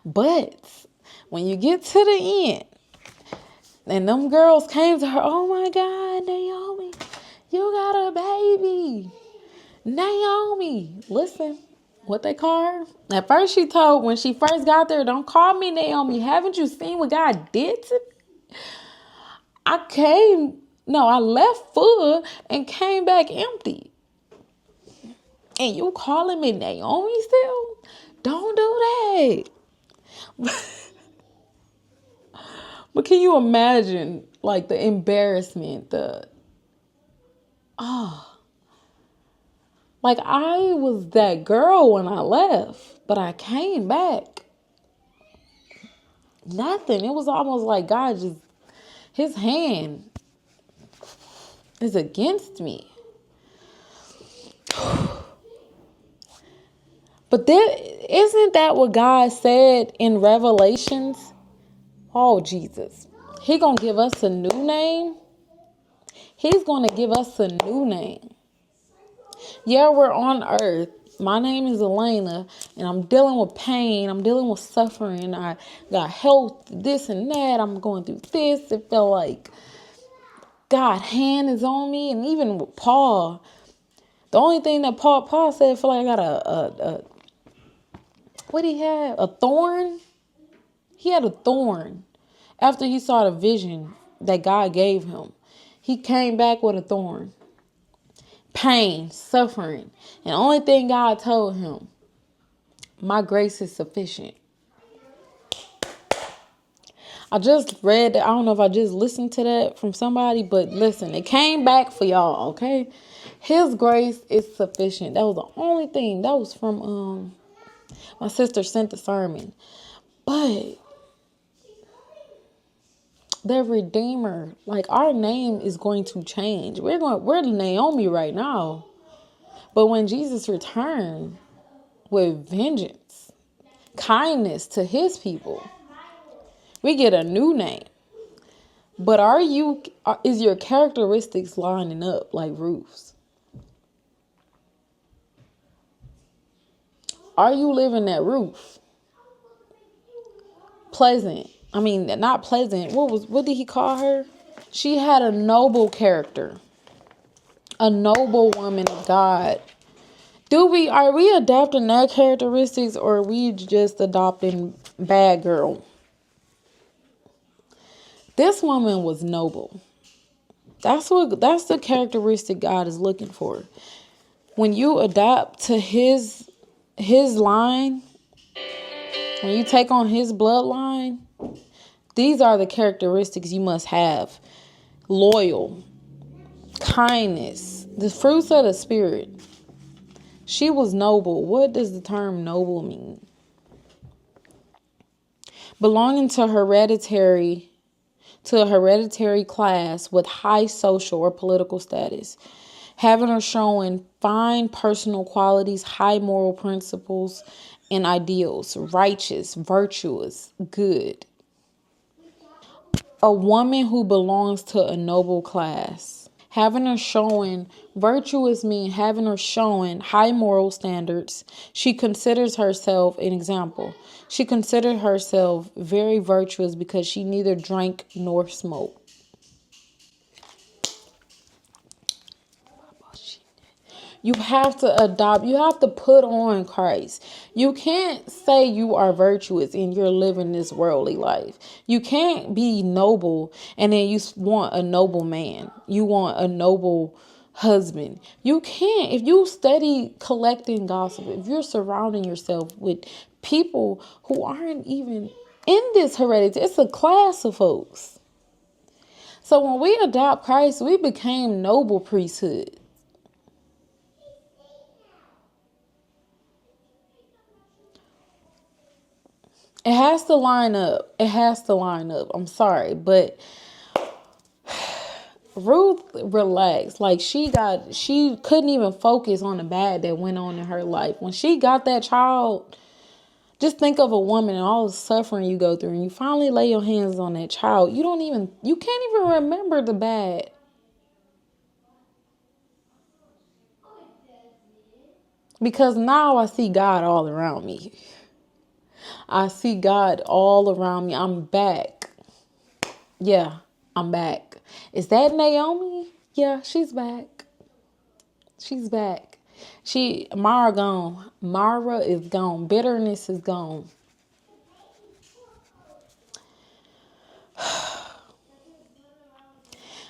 But when you get to the end, and them girls came to her, "Oh my God, Naomi, you got a baby. Naomi." Listen, what they call her? At first she told, when she first got there, "Don't call me Naomi. Haven't you seen what God did to me? I left full and came back empty. And you calling me Naomi still? Don't do that." But can you imagine, like, the embarrassment, like, I was that girl when I left, but I came back. Nothing. It was almost like God just, his hand is against me. But isn't that what God said in Revelations? Oh, Jesus. He gonna give us a new name. He's gonna give us a new name. Yeah, we're on earth. My name is Elena, and I'm dealing with pain. I'm dealing with suffering. I got health, this and that. I'm going through this. It felt like God's hand is on me. And even with Paul, The only thing that Paul said, I feel like I got a what he had? A thorn? He had a thorn. After he saw the vision that God gave him, he came back with a thorn. Pain, suffering. And the only thing God told him, my grace is sufficient. I just read that. I don't know if I just listened to that from somebody, but listen, it came back for y'all, okay? His grace is sufficient. That was the only thing. That was from my sister sent the sermon. But the Redeemer, like our name is going to change. We're Naomi right now. But when Jesus returned with vengeance, kindness to his people, we get a new name. But is your characteristics lining up like Ruth's? Are you living that Ruth? Pleasant. I mean, not pleasant. What did he call her? She had a noble character. A noble woman of God. Are we adopting that characteristics, or are we just adopting bad girl? This woman was noble. That's the characteristic God is looking for. When you adapt to his line, when you take on his bloodline, these are the characteristics you must have. Loyal, kindness, the fruits of the spirit. She was noble. What does the term noble mean? Belonging to a hereditary class with high social or political status. Having or showing fine personal qualities, high moral principles and ideals. Righteous, virtuous, good. A woman who belongs to a noble class. Having or showing, virtuous mean having or showing high moral standards. She considers herself, an example, she considered herself very virtuous because she neither drank nor smoked. You have to put on Christ. You can't say you are virtuous and you're living this worldly life. You can't be noble and then you want a noble man. You want a noble husband. You can't. If you study collecting gossip, if you're surrounding yourself with people who aren't even in this heredity, it's a class of folks. So when we adopt Christ, we became noble priesthood. It has to line up. I'm sorry, but Ruth relaxed. Like she couldn't even focus on the bad that went on in her life. When she got that child, just think of a woman and all the suffering you go through, and you finally lay your hands on that child. You can't even remember the bad. Because now I see God all around me. I see God all around me. I'm back. Yeah, I'm back. Is that Naomi? Yeah, she's back. She's back. Mara gone. Mara is gone. Bitterness is gone.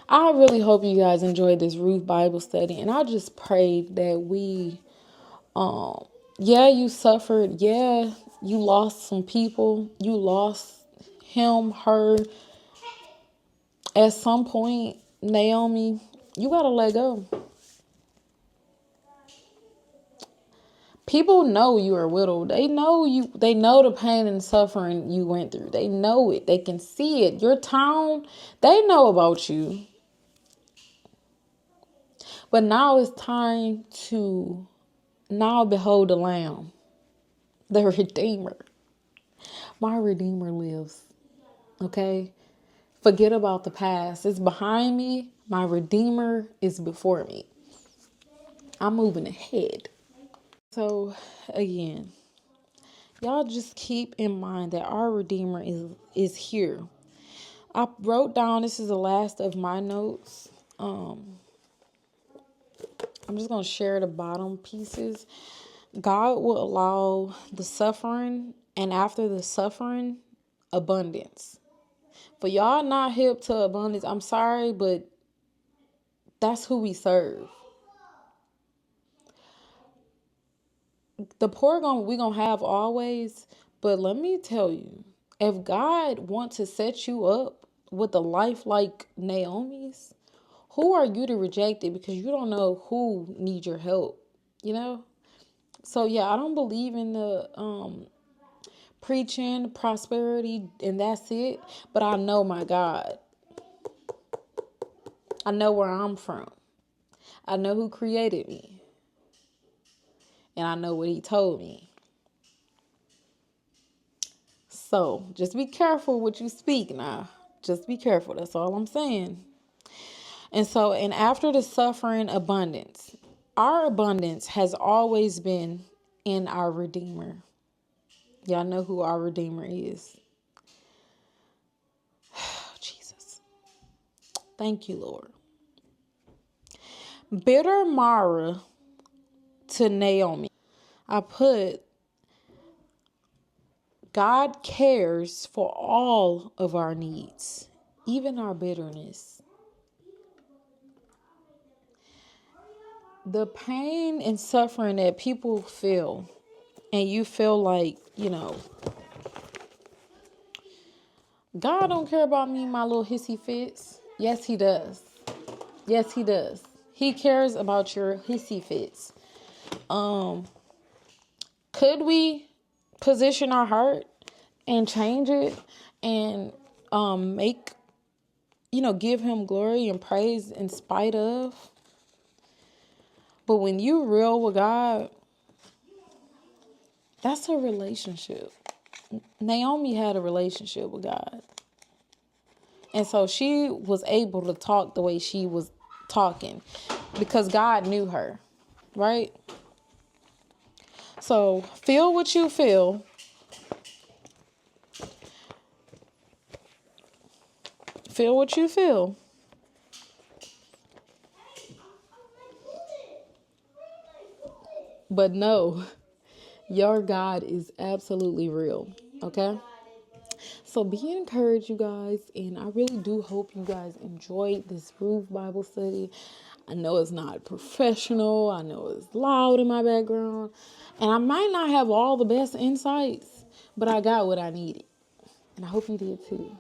I really hope you guys enjoyed this Ruth Bible study. And I just pray that you suffered. Yeah, you lost some people. You lost him, her. At some point, Naomi, you gotta let go. People know you are widowed. They know you. They know the pain and suffering you went through. They know it. They can see it. Your town, they know about you. But now it's time to now behold the Lamb, the Redeemer. My Redeemer lives. Okay? Forget about the past. It's behind me. My Redeemer is before me. I'm moving ahead. So, again, y'all just keep in mind that our Redeemer is here. I wrote down, this is the last of my notes. I'm just going to share the bottom pieces. God will allow the suffering, and after the suffering, abundance. For y'all not hip to abundance, I'm sorry, but that's who we serve. The poor we gonna have always, but let me tell you, if God wants to set you up with a life like Naomi's, who are you to reject it? Because you don't know who needs your help, you know? So yeah, I don't believe in the preaching prosperity and that's it, but I know my God. I know where I'm from. I know who created me. And I know what he told me. So just be careful what you speak now. Just be careful. That's all I'm saying. And after the suffering, abundance. Our abundance has always been in our Redeemer. Y'all know who our Redeemer is. Jesus. Thank you, Lord. Bitter Mara to Naomi. I put, God cares for all of our needs, even our bitterness. The pain and suffering that people feel, and you feel like, God don't care about me, my little hissy fits. Yes, he does. Yes, he does. He cares about your hissy fits. Could we position our heart and change it and give him glory and praise in spite of? But when you real with God, that's a relationship. Naomi had a relationship with God. And so she was able to talk the way she was talking because God knew her, right? So feel what you feel. Feel what you feel. But no, your God is absolutely real, okay? So be encouraged, you guys, and I really do hope you guys enjoyed this Ruth Bible study. I know it's not professional. I know it's loud in my background, and I might not have all the best insights, but I got what I needed, and I hope you did too.